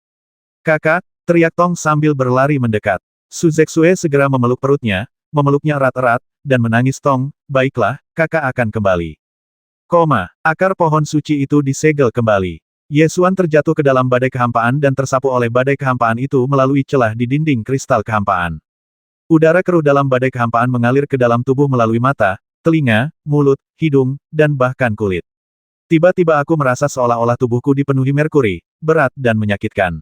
"Kakak," teriak Tong sambil berlari mendekat. Su Zexue segera memeluk perutnya, memeluknya erat-erat, dan menangis. "Tong, baiklah, kakak akan kembali." Akar pohon suci itu disegel kembali. Ye Xuan terjatuh ke dalam badai kehampaan dan tersapu oleh badai kehampaan itu melalui celah di dinding kristal kehampaan. Udara keruh dalam badai kehampaan mengalir ke dalam tubuh melalui mata, telinga, mulut, hidung, dan bahkan kulit. Tiba-tiba aku merasa seolah-olah tubuhku dipenuhi merkuri, berat dan menyakitkan.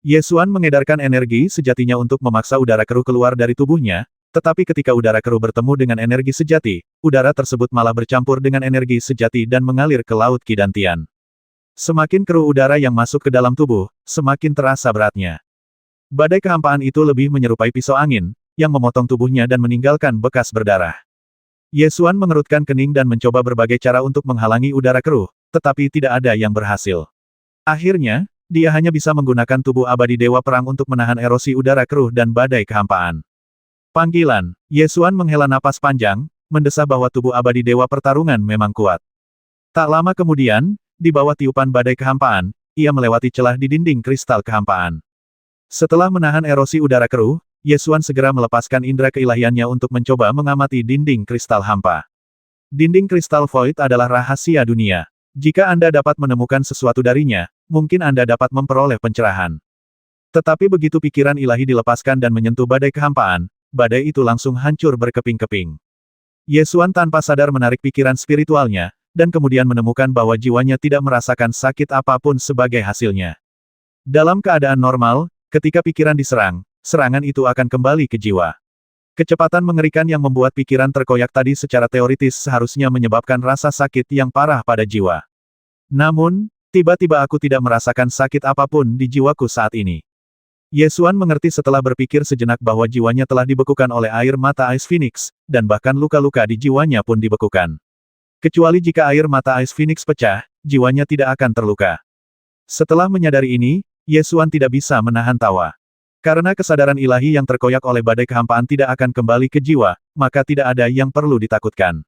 Ye Xuan mengedarkan energi sejatinya untuk memaksa udara keruh keluar dari tubuhnya, tetapi ketika udara keruh bertemu dengan energi sejati, udara tersebut malah bercampur dengan energi sejati dan mengalir ke Laut Qi Dantian. Semakin keruh udara yang masuk ke dalam tubuh, semakin terasa beratnya. Badai kehampaan itu lebih menyerupai pisau angin, yang memotong tubuhnya dan meninggalkan bekas berdarah. Ye Xuan mengerutkan kening dan mencoba berbagai cara untuk menghalangi udara keruh, tetapi tidak ada yang berhasil. Akhirnya, dia hanya bisa menggunakan tubuh abadi Dewa Perang untuk menahan erosi udara keruh dan badai kehampaan. Panggilan. Ye Xuan menghela napas panjang, mendesah bahwa tubuh abadi Dewa Pertarungan memang kuat. Tak lama kemudian, di bawah tiupan badai kehampaan, ia melewati celah di dinding kristal kehampaan. Setelah menahan erosi udara keruh, Ye Xuan segera melepaskan indera keilahiannya untuk mencoba mengamati dinding kristal hampa. Dinding kristal void adalah rahasia dunia. Jika Anda dapat menemukan sesuatu darinya, mungkin Anda dapat memperoleh pencerahan. Tetapi begitu pikiran ilahi dilepaskan dan menyentuh badai kehampaan, badai itu langsung hancur berkeping-keping. Ye Xuan tanpa sadar menarik pikiran spiritualnya, dan kemudian menemukan bahwa jiwanya tidak merasakan sakit apapun sebagai hasilnya. Dalam keadaan normal, ketika pikiran diserang, serangan itu akan kembali ke jiwa. Kecepatan mengerikan yang membuat pikiran terkoyak tadi secara teoritis seharusnya menyebabkan rasa sakit yang parah pada jiwa. Namun, tiba-tiba aku tidak merasakan sakit apapun di jiwaku saat ini. Ye Xuan mengerti setelah berpikir sejenak bahwa jiwanya telah dibekukan oleh air mata Ice Phoenix, dan bahkan luka-luka di jiwanya pun dibekukan. Kecuali jika air mata Ice Phoenix pecah, jiwanya tidak akan terluka. Setelah menyadari ini, Ye Xuan tidak bisa menahan tawa. Karena kesadaran ilahi yang terkoyak oleh badai kehampaan tidak akan kembali ke jiwa, maka tidak ada yang perlu ditakutkan.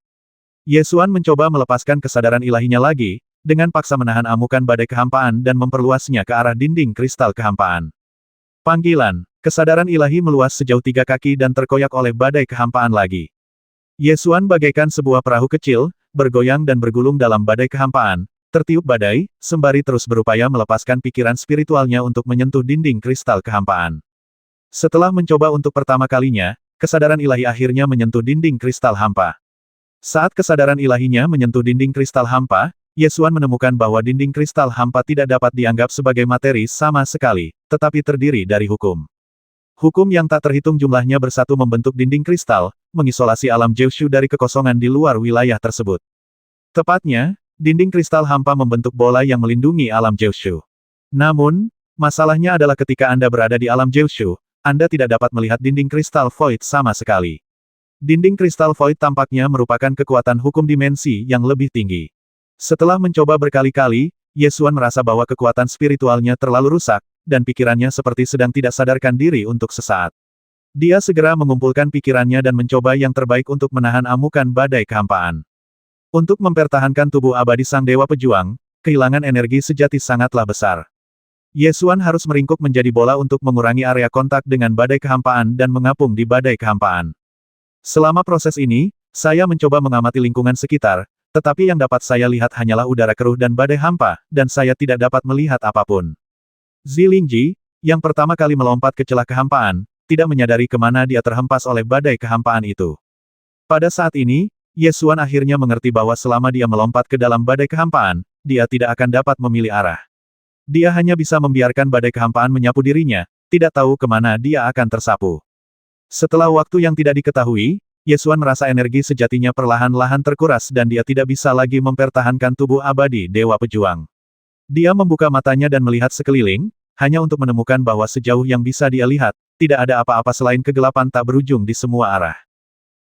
Ye Xuan mencoba melepaskan kesadaran ilahinya lagi, dengan paksa menahan amukan badai kehampaan dan memperluasnya ke arah dinding kristal kehampaan. Panggilan, kesadaran ilahi meluas sejauh 3 kaki dan terkoyak oleh badai kehampaan lagi. Ye Xuan bagaikan sebuah perahu kecil, bergoyang dan bergulung dalam badai kehampaan, tertiup badai, sembari terus berupaya melepaskan pikiran spiritualnya untuk menyentuh dinding kristal kehampaan. Setelah mencoba untuk pertama kalinya, kesadaran ilahi akhirnya menyentuh dinding kristal hampa. Saat kesadaran ilahinya menyentuh dinding kristal hampa, Ye Xuan menemukan bahwa dinding kristal hampa tidak dapat dianggap sebagai materi sama sekali, tetapi terdiri dari hukum. Hukum yang tak terhitung jumlahnya bersatu membentuk dinding kristal, mengisolasi alam Jiushu dari kekosongan di luar wilayah tersebut. Tepatnya, dinding kristal hampa membentuk bola yang melindungi alam Jiushu. Namun, masalahnya adalah ketika Anda berada di alam Jiushu, Anda tidak dapat melihat dinding kristal void sama sekali. Dinding kristal void tampaknya merupakan kekuatan hukum dimensi yang lebih tinggi. Setelah mencoba berkali-kali, Ye Xuan merasa bahwa kekuatan spiritualnya terlalu rusak, dan pikirannya seperti sedang tidak sadarkan diri untuk sesaat. Dia segera mengumpulkan pikirannya dan mencoba yang terbaik untuk menahan amukan badai kehampaan. Untuk mempertahankan tubuh abadi Sang Dewa Pejuang, kehilangan energi sejati sangatlah besar. Ye Xuan harus meringkuk menjadi bola untuk mengurangi area kontak dengan badai kehampaan dan mengapung di badai kehampaan. Selama proses ini, saya mencoba mengamati lingkungan sekitar, tetapi yang dapat saya lihat hanyalah udara keruh dan badai hampa, dan saya tidak dapat melihat apapun. Zilingji, yang pertama kali melompat ke celah kehampaan, tidak menyadari kemana dia terhempas oleh badai kehampaan itu. Pada saat ini, Ye Xuan akhirnya mengerti bahwa selama dia melompat ke dalam badai kehampaan, dia tidak akan dapat memilih arah. Dia hanya bisa membiarkan badai kehampaan menyapu dirinya, tidak tahu kemana dia akan tersapu. Setelah waktu yang tidak diketahui, Ye Xuan merasa energi sejatinya perlahan-lahan terkuras dan dia tidak bisa lagi mempertahankan tubuh abadi Dewa Pejuang. Dia membuka matanya dan melihat sekeliling, hanya untuk menemukan bahwa sejauh yang bisa dia lihat, tidak ada apa-apa selain kegelapan tak berujung di semua arah.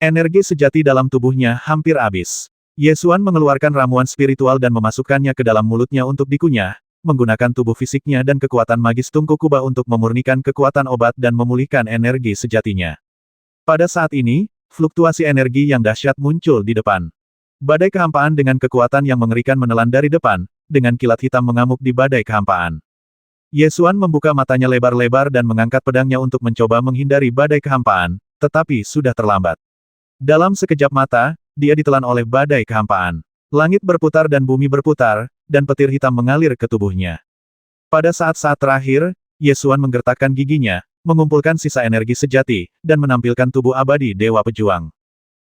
Energi sejati dalam tubuhnya hampir habis. Ye Xuan mengeluarkan ramuan spiritual dan memasukkannya ke dalam mulutnya untuk dikunyah, menggunakan tubuh fisiknya dan kekuatan magis Tungku Kubah untuk memurnikan kekuatan obat dan memulihkan energi sejatinya. Pada saat ini, fluktuasi energi yang dahsyat muncul di depan. Badai kehampaan dengan kekuatan yang mengerikan menelan dari depan, dengan kilat hitam mengamuk di badai kehampaan. Ye Xuan membuka matanya lebar-lebar dan mengangkat pedangnya untuk mencoba menghindari badai kehampaan, tetapi sudah terlambat. Dalam sekejap mata, dia ditelan oleh badai kehampaan. Langit berputar dan bumi berputar, dan petir hitam mengalir ke tubuhnya. Pada saat-saat terakhir, Ye Xuan menggertakkan giginya, mengumpulkan sisa energi sejati, dan menampilkan tubuh abadi Dewa Pejuang.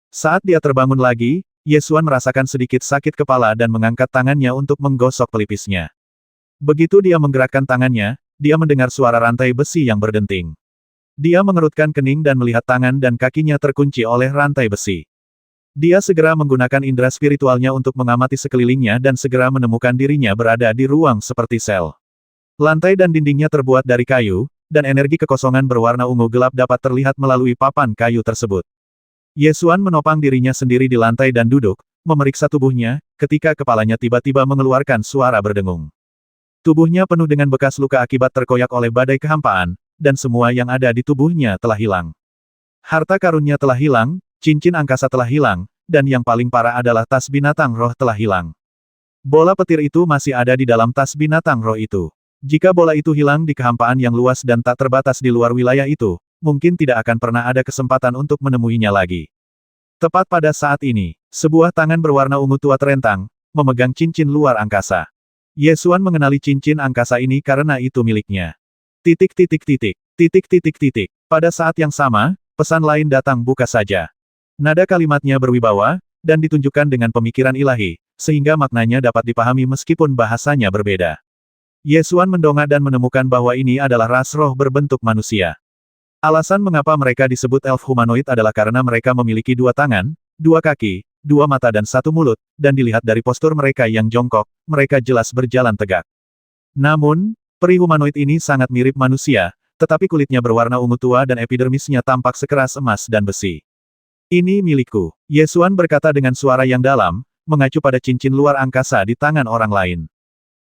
Saat dia terbangun lagi, Ye Xuan merasakan sedikit sakit kepala dan mengangkat tangannya untuk menggosok pelipisnya. Begitu dia menggerakkan tangannya, dia mendengar suara rantai besi yang berdenting. Dia mengerutkan kening dan melihat tangan dan kakinya terkunci oleh rantai besi. Dia segera menggunakan indera spiritualnya untuk mengamati sekelilingnya dan segera menemukan dirinya berada di ruang seperti sel. Lantai dan dindingnya terbuat dari kayu, dan energi kekosongan berwarna ungu gelap dapat terlihat melalui papan kayu tersebut. Ye Xuan menopang dirinya sendiri di lantai dan duduk, memeriksa tubuhnya, ketika kepalanya tiba-tiba mengeluarkan suara berdengung. Tubuhnya penuh dengan bekas luka akibat terkoyak oleh badai kehampaan, dan semua yang ada di tubuhnya telah hilang. Harta karunnya telah hilang, cincin angkasa telah hilang, dan yang paling parah adalah tas binatang roh telah hilang. Bola petir itu masih ada di dalam tas binatang roh itu. Jika bola itu hilang di kehampaan yang luas dan tak terbatas di luar wilayah itu, mungkin tidak akan pernah ada kesempatan untuk menemuinya lagi. Tepat pada saat ini, sebuah tangan berwarna ungu tua terentang, memegang cincin luar angkasa. Ye Xuan mengenali cincin angkasa ini karena itu miliknya. Titik titik titik. Titik titik titik. Pada saat yang sama, pesan lain datang buka saja. Nada kalimatnya berwibawa, dan ditunjukkan dengan pemikiran ilahi, sehingga maknanya dapat dipahami meskipun bahasanya berbeda. Yesuan mendongak dan menemukan bahwa ini adalah ras roh berbentuk manusia. Alasan mengapa mereka disebut elf humanoid adalah karena mereka memiliki 2 tangan, 2 kaki, 2 mata dan 1 mulut, dan dilihat dari postur mereka yang jongkok, mereka jelas berjalan tegak. Namun, peri humanoid ini sangat mirip manusia, tetapi kulitnya berwarna ungu tua dan epidermisnya tampak sekeras emas dan besi. Ini milikku, Yesuan berkata dengan suara yang dalam, mengacu pada cincin luar angkasa di tangan orang lain.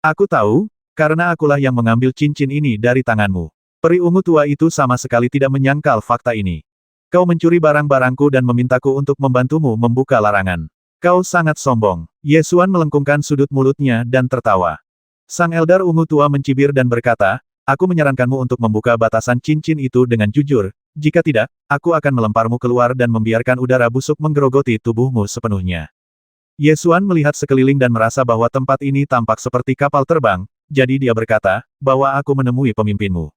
Aku tahu, karena akulah yang mengambil cincin ini dari tanganmu. Peri ungu tua itu sama sekali tidak menyangkal fakta ini. Kau mencuri barang-barangku dan memintaku untuk membantumu membuka larangan. Kau sangat sombong. Yesuan melengkungkan sudut mulutnya dan tertawa. Sang Eldar ungu tua mencibir dan berkata, aku menyarankanmu untuk membuka batasan cincin itu dengan jujur, jika tidak, aku akan melemparmu keluar dan membiarkan udara busuk menggerogoti tubuhmu sepenuhnya. Yesuan melihat sekeliling dan merasa bahwa tempat ini tampak seperti kapal terbang, jadi dia berkata, bahwa aku menemui pemimpinmu.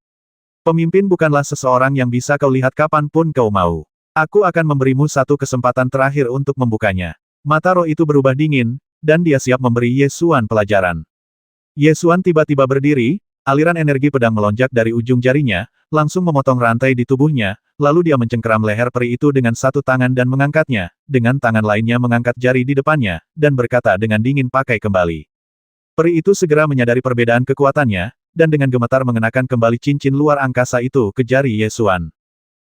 Pemimpin bukanlah seseorang yang bisa kau lihat kapanpun kau mau. Aku akan memberimu satu kesempatan terakhir untuk membukanya. Mata roh itu berubah dingin, dan dia siap memberi Yesuan pelajaran. Yesuan tiba-tiba berdiri, aliran energi pedang melonjak dari ujung jarinya, langsung memotong rantai di tubuhnya, lalu dia mencengkeram leher peri itu dengan 1 tangan dan mengangkatnya, dengan tangan lainnya mengangkat jari di depannya, dan berkata dengan dingin pakai kembali. Peri itu segera menyadari perbedaan kekuatannya, dan dengan gemetar mengenakan kembali cincin luar angkasa itu ke jari Yesuan.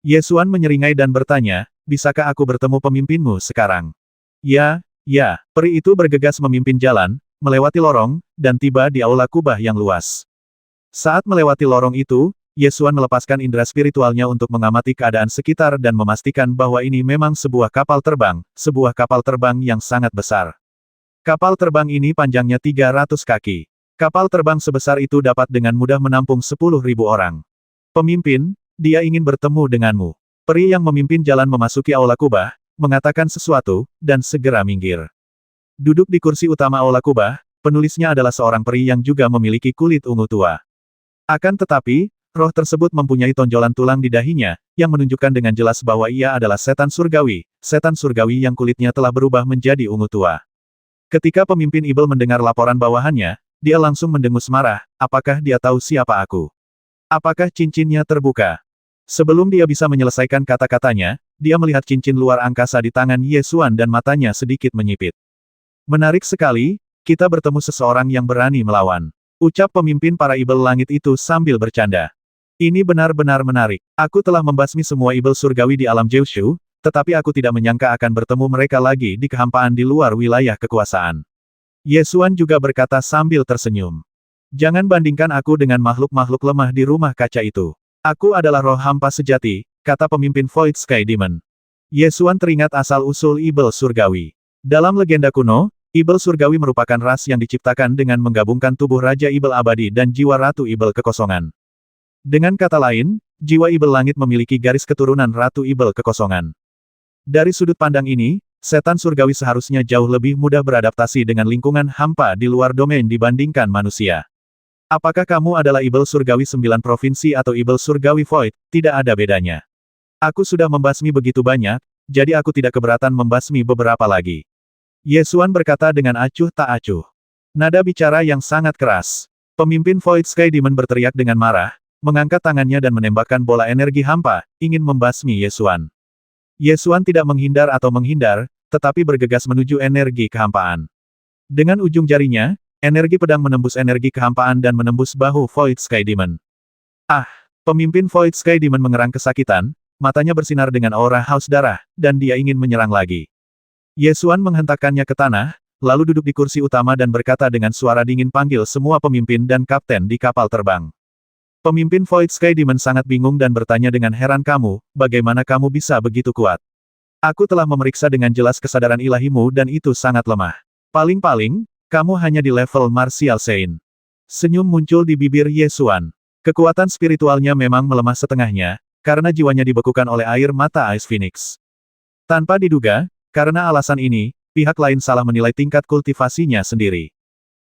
Yesuan menyeringai dan bertanya, bisakah aku bertemu pemimpinmu sekarang? Ya, peri itu bergegas memimpin jalan, melewati lorong, dan tiba di aula kubah yang luas. Saat melewati lorong itu, Yesuan melepaskan indera spiritualnya untuk mengamati keadaan sekitar dan memastikan bahwa ini memang sebuah kapal terbang yang sangat besar. Kapal terbang ini panjangnya 300 kaki. Kapal terbang sebesar itu dapat dengan mudah menampung 10.000 orang. Pemimpin, dia ingin bertemu denganmu. Peri yang memimpin jalan memasuki aula kubah, mengatakan sesuatu, dan segera minggir. Duduk di kursi utama aula kubah, penulisnya adalah seorang peri yang juga memiliki kulit ungu tua. Akan tetapi, roh tersebut mempunyai tonjolan tulang di dahinya, yang menunjukkan dengan jelas bahwa ia adalah setan surgawi yang kulitnya telah berubah menjadi ungu tua. Ketika pemimpin Ibel mendengar laporan bawahannya, dia langsung mendengus marah, apakah dia tahu siapa aku? Apakah cincinnya terbuka? Sebelum dia bisa menyelesaikan kata-katanya, dia melihat cincin luar angkasa di tangan Yesuan dan matanya sedikit menyipit. Menarik sekali, kita bertemu seseorang yang berani melawan. Ucap pemimpin para Ibel langit itu sambil bercanda. Ini benar-benar menarik. Aku telah membasmi semua Ibel surgawi di alam Jeushu, tetapi aku tidak menyangka akan bertemu mereka lagi di kehampaan di luar wilayah kekuasaan. Yesuan juga berkata sambil tersenyum. Jangan bandingkan aku dengan makhluk-makhluk lemah di rumah kaca itu. Aku adalah roh hampa sejati, kata pemimpin Void Sky Demon. Yesuan teringat asal-usul Ibel surgawi. Dalam legenda kuno, Ibel surgawi merupakan ras yang diciptakan dengan menggabungkan tubuh Raja Ibel abadi dan jiwa Ratu Ibel kekosongan. Dengan kata lain, jiwa Ibel langit memiliki garis keturunan Ratu Ibel kekosongan. Dari sudut pandang ini, setan surgawi seharusnya jauh lebih mudah beradaptasi dengan lingkungan hampa di luar domain dibandingkan manusia. Apakah kamu adalah Ibel surgawi 9 provinsi atau Ibel surgawi Void, tidak ada bedanya. Aku sudah membasmi begitu banyak, jadi aku tidak keberatan membasmi beberapa lagi. Yesuan berkata dengan acuh tak acuh. Nada bicara yang sangat keras. Pemimpin Void Sky Demon berteriak dengan marah, mengangkat tangannya dan menembakkan bola energi hampa, ingin membasmi Yesuan. Yesuan tidak menghindar atau menghindar, tetapi bergegas menuju energi kehampaan. Dengan ujung jarinya, energi pedang menembus energi kehampaan dan menembus bahu Void Sky Demon. Pemimpin Void Sky Demon mengerang kesakitan, matanya bersinar dengan aura haus darah, dan dia ingin menyerang lagi. Yesuan menghentakkannya ke tanah, lalu duduk di kursi utama dan berkata dengan suara dingin panggil semua pemimpin dan kapten di kapal terbang. Pemimpin Void Sky Demon sangat bingung dan bertanya dengan heran kamu, bagaimana kamu bisa begitu kuat? Aku telah memeriksa dengan jelas kesadaran ilahimu dan itu sangat lemah. Paling-paling, kamu hanya di level Martial Saint. Senyum muncul di bibir Yesuan. Kekuatan spiritualnya memang melemah setengahnya, karena jiwanya dibekukan oleh air mata Ice Phoenix. Tanpa diduga, karena alasan ini, pihak lain salah menilai tingkat kultivasinya sendiri.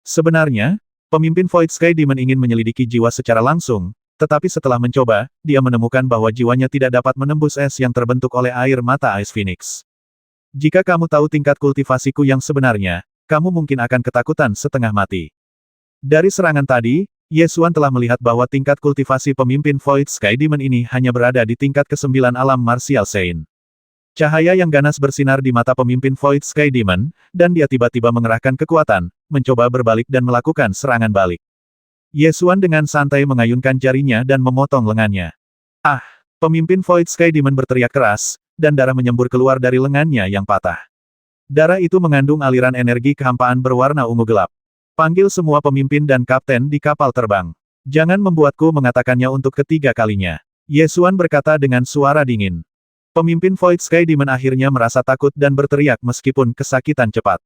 Sebenarnya, pemimpin Void Sky Demon ingin menyelidiki jiwa secara langsung, Tetapi setelah mencoba, dia menemukan bahwa jiwanya tidak dapat menembus es yang terbentuk oleh air mata Ice Phoenix. Jika kamu tahu tingkat kultivasiku yang sebenarnya, kamu mungkin akan ketakutan setengah mati. Dari serangan tadi, Ye Xuan telah melihat bahwa tingkat kultivasi pemimpin Void Sky Demon ini hanya berada di tingkat ke-9 alam martial Sein. Cahaya yang ganas bersinar di mata pemimpin Void Sky Demon, dan dia tiba-tiba mengerahkan kekuatan, mencoba berbalik dan melakukan serangan balik. Ye Xuan dengan santai mengayunkan jarinya dan memotong lengannya. Ah! Pemimpin Void Sky Demon berteriak keras, dan darah menyembur keluar dari lengannya yang patah. Darah itu mengandung aliran energi kehampaan berwarna ungu gelap. Panggil semua pemimpin dan kapten di kapal terbang. Jangan membuatku mengatakannya untuk ketiga kalinya. Ye Xuan berkata dengan suara dingin. Pemimpin Void Sky Demon akhirnya merasa takut dan berteriak meskipun kesakitan cepat.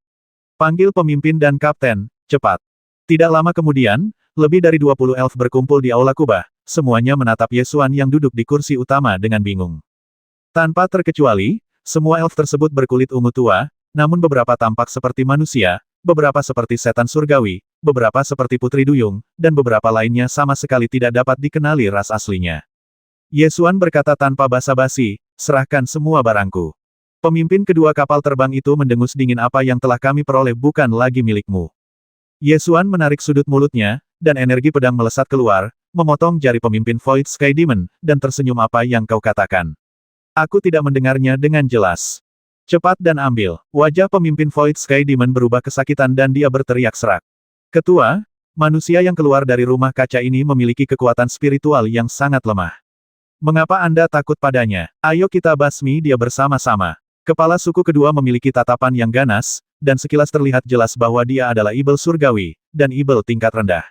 Panggil pemimpin dan kapten, cepat. Tidak lama kemudian, lebih dari 20 elf berkumpul di Aula Kubah, semuanya menatap Ye Xuan yang duduk di kursi utama dengan bingung. Tanpa terkecuali, semua elf tersebut berkulit ungu tua, namun beberapa tampak seperti manusia, beberapa seperti setan surgawi, beberapa seperti putri duyung, dan beberapa lainnya sama sekali tidak dapat dikenali ras aslinya. Ye Xuan berkata tanpa basa-basi, serahkan semua barangku. Pemimpin kedua kapal terbang itu mendengus dingin, apa yang telah kami peroleh bukan lagi milikmu. Ye Xuan menarik sudut mulutnya, dan energi pedang melesat keluar, memotong jari pemimpin Void Sky Demon, dan tersenyum, apa yang kau katakan. Aku tidak mendengarnya dengan jelas. Cepat dan ambil. Wajah pemimpin Void Sky Demon berubah kesakitan dan dia berteriak serak. Ketua, manusia yang keluar dari rumah kaca ini memiliki kekuatan spiritual yang sangat lemah. Mengapa Anda takut padanya? Ayo kita basmi dia bersama-sama. Kepala suku kedua memiliki tatapan yang ganas, dan sekilas terlihat jelas bahwa dia adalah Ibel surgawi, dan Ibel tingkat rendah.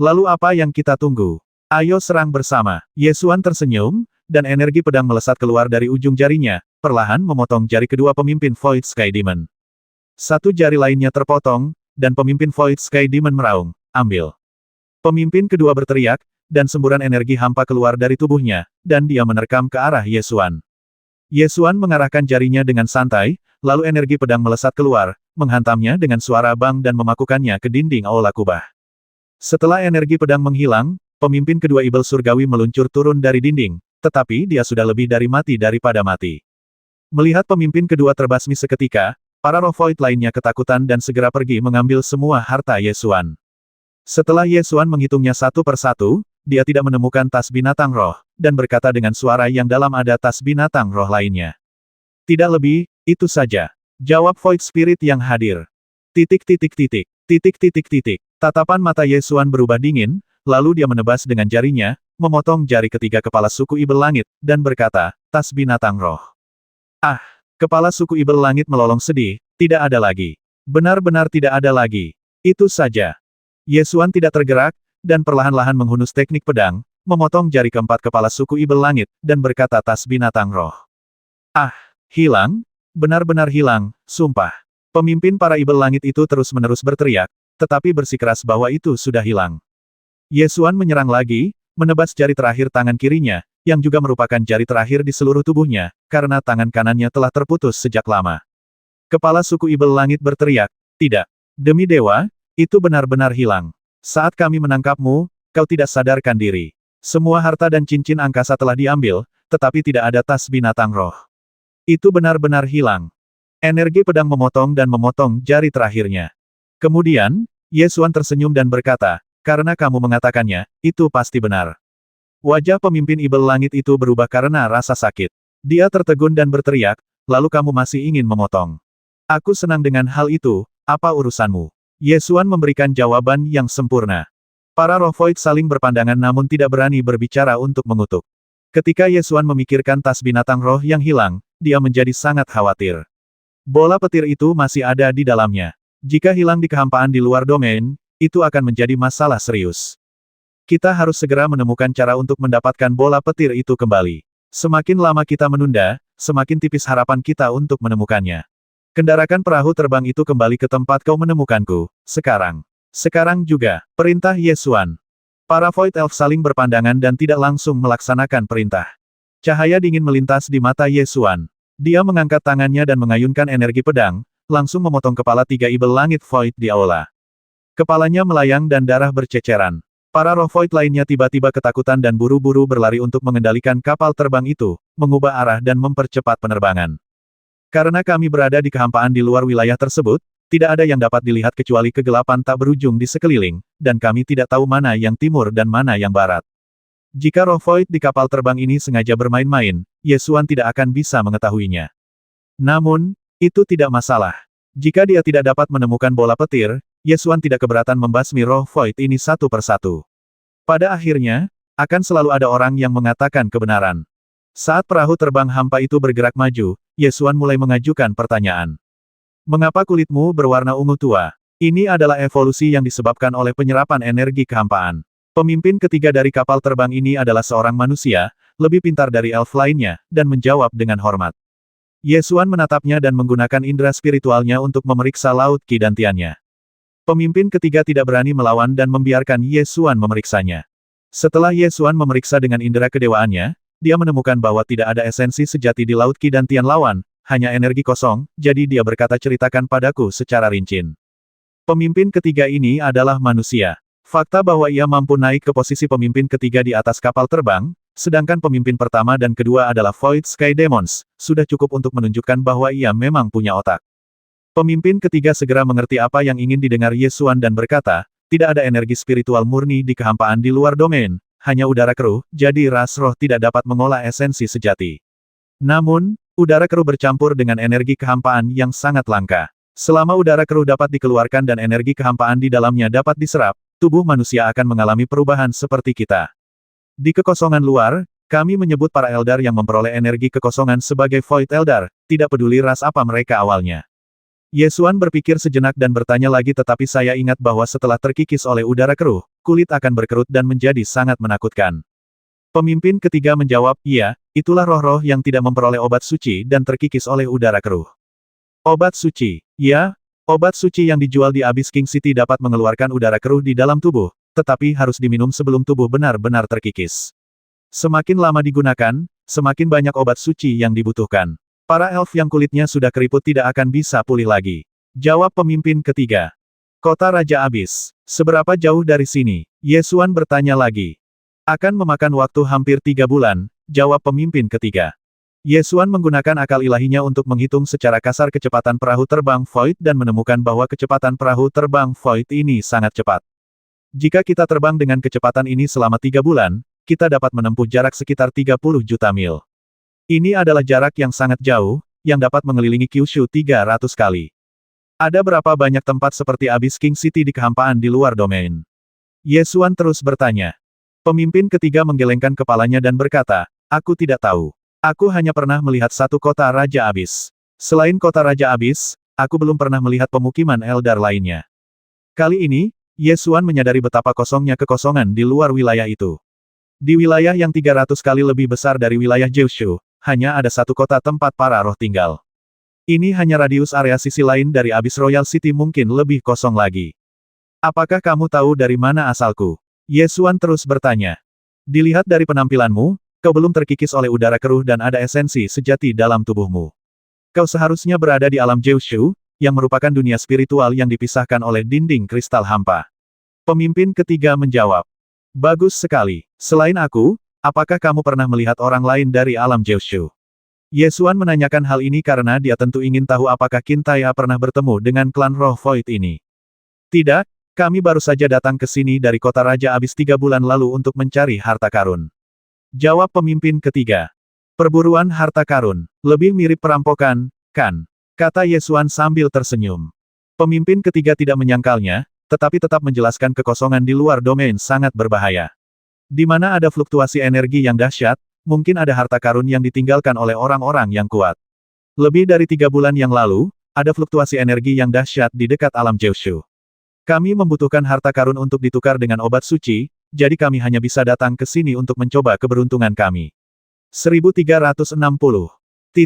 Lalu apa yang kita tunggu? Ayo serang bersama. Ye Xuan tersenyum, dan energi pedang melesat keluar dari ujung jarinya, perlahan memotong jari kedua pemimpin Void Sky Demon. Satu jari lainnya terpotong, dan pemimpin Void Sky Demon meraung, ambil. Pemimpin kedua berteriak, dan semburan energi hampa keluar dari tubuhnya, dan dia menerkam ke arah Ye Xuan. Ye Xuan mengarahkan jarinya dengan santai, lalu energi pedang melesat keluar, menghantamnya dengan suara bang dan memakukannya ke dinding Aula Kubah. Setelah energi pedang menghilang, pemimpin kedua Ibel surgawi meluncur turun dari dinding, tetapi dia sudah lebih dari mati daripada mati. Melihat pemimpin kedua terbasmi seketika, para roh void lainnya ketakutan dan segera pergi mengambil semua harta Ye Xuan. Setelah Ye Xuan menghitungnya satu persatu, dia tidak menemukan tas binatang roh, dan berkata dengan suara yang dalam, ada tas binatang roh lainnya. Tidak lebih, itu saja. Jawab Void Spirit yang hadir. Titik titik titik. Titik titik titik. Tatapan mata Ye Xuan berubah dingin, lalu dia menebas dengan jarinya, memotong jari ketiga kepala suku Ibel Langit, dan berkata, tas binatang roh. Ah! Kepala suku Ibel Langit melolong sedih, tidak ada lagi. Benar-benar tidak ada lagi. Itu saja. Ye Xuan tidak tergerak, dan perlahan-lahan menghunus teknik pedang, memotong jari keempat kepala suku Ibel Langit, dan berkata, tas binatang roh. Ah! Hilang? Benar-benar hilang, sumpah. Pemimpin para Ibel Langit itu terus-menerus berteriak, tetapi bersikeras bahwa itu sudah hilang. Ye Xuan menyerang lagi, menebas jari terakhir tangan kirinya, yang juga merupakan jari terakhir di seluruh tubuhnya, karena tangan kanannya telah terputus sejak lama. Kepala suku Ibel Langit berteriak, tidak. Demi dewa, itu benar-benar hilang. Saat kami menangkapmu, kau tidak sadarkan diri. Semua harta dan cincin angkasa telah diambil, tetapi tidak ada tas binatang roh. Itu benar-benar hilang. Energi pedang memotong dan memotong jari terakhirnya. Kemudian, Ye Xuan tersenyum dan berkata, karena kamu mengatakannya, itu pasti benar. Wajah pemimpin Ibel Langit itu berubah karena rasa sakit. Dia tertegun dan berteriak, lalu kamu masih ingin memotong. Aku senang dengan hal itu, apa urusanmu? Ye Xuan memberikan jawaban yang sempurna. Para roh void saling berpandangan namun tidak berani berbicara untuk mengutuk. Ketika Ye Xuan memikirkan tas binatang roh yang hilang, dia menjadi sangat khawatir. Bola petir itu masih ada di dalamnya. Jika hilang di kehampaan di luar domain, itu akan menjadi masalah serius. Kita harus segera menemukan cara untuk mendapatkan bola petir itu kembali. Semakin lama kita menunda, semakin tipis harapan kita untuk menemukannya. Kendarakan perahu terbang itu kembali ke tempat kau menemukanku, sekarang. Sekarang juga, perintah Ye Xuan. Para Void Elf saling berpandangan dan tidak langsung melaksanakan perintah. Cahaya dingin melintas di mata Ye Xuan. Dia mengangkat tangannya dan mengayunkan energi pedang, langsung memotong kepala tiga Ibel Langit Void di aula. Kepalanya melayang dan darah berceceran. Para roh void lainnya tiba-tiba ketakutan dan buru-buru berlari untuk mengendalikan kapal terbang itu, mengubah arah dan mempercepat penerbangan. Karena kami berada di kehampaan di luar wilayah tersebut, tidak ada yang dapat dilihat kecuali kegelapan tak berujung di sekeliling, dan kami tidak tahu mana yang timur dan mana yang barat. Jika roh void di kapal terbang ini sengaja bermain-main, Ye Xuan tidak akan bisa mengetahuinya. Namun, itu tidak masalah. Jika dia tidak dapat menemukan bola petir, Ye Xuan tidak keberatan membasmi roh void ini satu persatu. Pada akhirnya, akan selalu ada orang yang mengatakan kebenaran. Saat perahu terbang hampa itu bergerak maju, Ye Xuan mulai mengajukan pertanyaan. Mengapa kulitmu berwarna ungu tua? Ini adalah evolusi yang disebabkan oleh penyerapan energi kehampaan. Pemimpin ketiga dari kapal terbang ini adalah seorang manusia, lebih pintar dari elf lainnya, dan menjawab dengan hormat. Ye Xuan menatapnya dan menggunakan indera spiritualnya untuk memeriksa laut Qi dantiannya. Pemimpin ketiga tidak berani melawan dan membiarkan Ye Xuan memeriksanya. Setelah Ye Xuan memeriksa dengan indera kedewaannya, dia menemukan bahwa tidak ada esensi sejati di laut Qi dantian lawan, hanya energi kosong, jadi dia berkata ceritakan padaku secara rinci. Pemimpin ketiga ini adalah manusia. Fakta bahwa ia mampu naik ke posisi pemimpin ketiga di atas kapal terbang, sedangkan pemimpin pertama dan kedua adalah Void Sky Demons, sudah cukup untuk menunjukkan bahwa ia memang punya otak. Pemimpin ketiga segera mengerti apa yang ingin didengar Ye Xuan dan berkata, tidak ada energi spiritual murni di kehampaan di luar domain, hanya udara keruh, jadi ras roh tidak dapat mengolah esensi sejati. Namun, udara keruh bercampur dengan energi kehampaan yang sangat langka. Selama udara keruh dapat dikeluarkan dan energi kehampaan di dalamnya dapat diserap, tubuh manusia akan mengalami perubahan seperti kita. Di kekosongan luar, kami menyebut para Eldar yang memperoleh energi kekosongan sebagai Void Eldar, tidak peduli ras apa mereka awalnya. Ye Xuan berpikir sejenak dan bertanya lagi tetapi saya ingat bahwa setelah terkikis oleh udara keruh, kulit akan berkerut dan menjadi sangat menakutkan. Pemimpin ketiga menjawab, iya, itulah roh-roh yang tidak memperoleh obat suci dan terkikis oleh udara keruh. Obat suci, ya, obat suci yang dijual di Abyss King City dapat mengeluarkan udara keruh di dalam tubuh, tetapi harus diminum sebelum tubuh benar-benar terkikis. Semakin lama digunakan, semakin banyak obat suci yang dibutuhkan. Para elf yang kulitnya sudah keriput tidak akan bisa pulih lagi. Jawab pemimpin ketiga. Kota Raja Abyss. Seberapa jauh dari sini? Ye Xuan bertanya lagi. Akan memakan waktu hampir 3 bulan, jawab pemimpin ketiga. Ye Xuan menggunakan akal ilahinya untuk menghitung secara kasar kecepatan perahu terbang Void dan menemukan bahwa kecepatan perahu terbang Void ini sangat cepat. Jika kita terbang dengan kecepatan ini selama 3 bulan, kita dapat menempuh jarak sekitar 30 juta mil. Ini adalah jarak yang sangat jauh, yang dapat mengelilingi Kyushu 300 kali. Ada berapa banyak tempat seperti Abyss King City di kehampaan di luar domain? Ye Xuan terus bertanya. Pemimpin ketiga menggelengkan kepalanya dan berkata, aku tidak tahu. Aku hanya pernah melihat satu kota Raja Abyss. Selain kota Raja Abyss, aku belum pernah melihat pemukiman Eldar lainnya. Kali ini, Ye Xuan menyadari betapa kosongnya kekosongan di luar wilayah itu. Di wilayah yang 300 kali lebih besar dari wilayah Jeushu, hanya ada satu kota tempat para roh tinggal. Ini hanya radius area sisi lain dari Abyss Royal City mungkin lebih kosong lagi. Apakah kamu tahu dari mana asalku? Ye Xuan terus bertanya. Dilihat dari penampilanmu, kau belum terkikis oleh udara keruh dan ada esensi sejati dalam tubuhmu. Kau seharusnya berada di alam Jeushu, yang merupakan dunia spiritual yang dipisahkan oleh dinding kristal hampa. Pemimpin ketiga menjawab. Bagus sekali. Selain aku, apakah kamu pernah melihat orang lain dari alam Jeushu? Ye Xuan menanyakan hal ini karena dia tentu ingin tahu apakah Qin Taiya pernah bertemu dengan klan roh Void ini. Tidak, kami baru saja datang ke sini dari kota Raja Abyss 3 bulan lalu untuk mencari harta karun. Jawab pemimpin ketiga. Perburuan harta karun, lebih mirip perampokan, kan? Kata Ye Xuan sambil tersenyum. Pemimpin ketiga tidak menyangkalnya, tetapi tetap menjelaskan kekosongan di luar domain sangat berbahaya. Di mana ada fluktuasi energi yang dahsyat, mungkin ada harta karun yang ditinggalkan oleh orang-orang yang kuat. Lebih dari 3 bulan yang lalu, ada fluktuasi energi yang dahsyat di dekat alam Jeushu. Kami membutuhkan harta karun untuk ditukar dengan obat suci, jadi kami hanya bisa datang ke sini untuk mencoba keberuntungan kami. 1360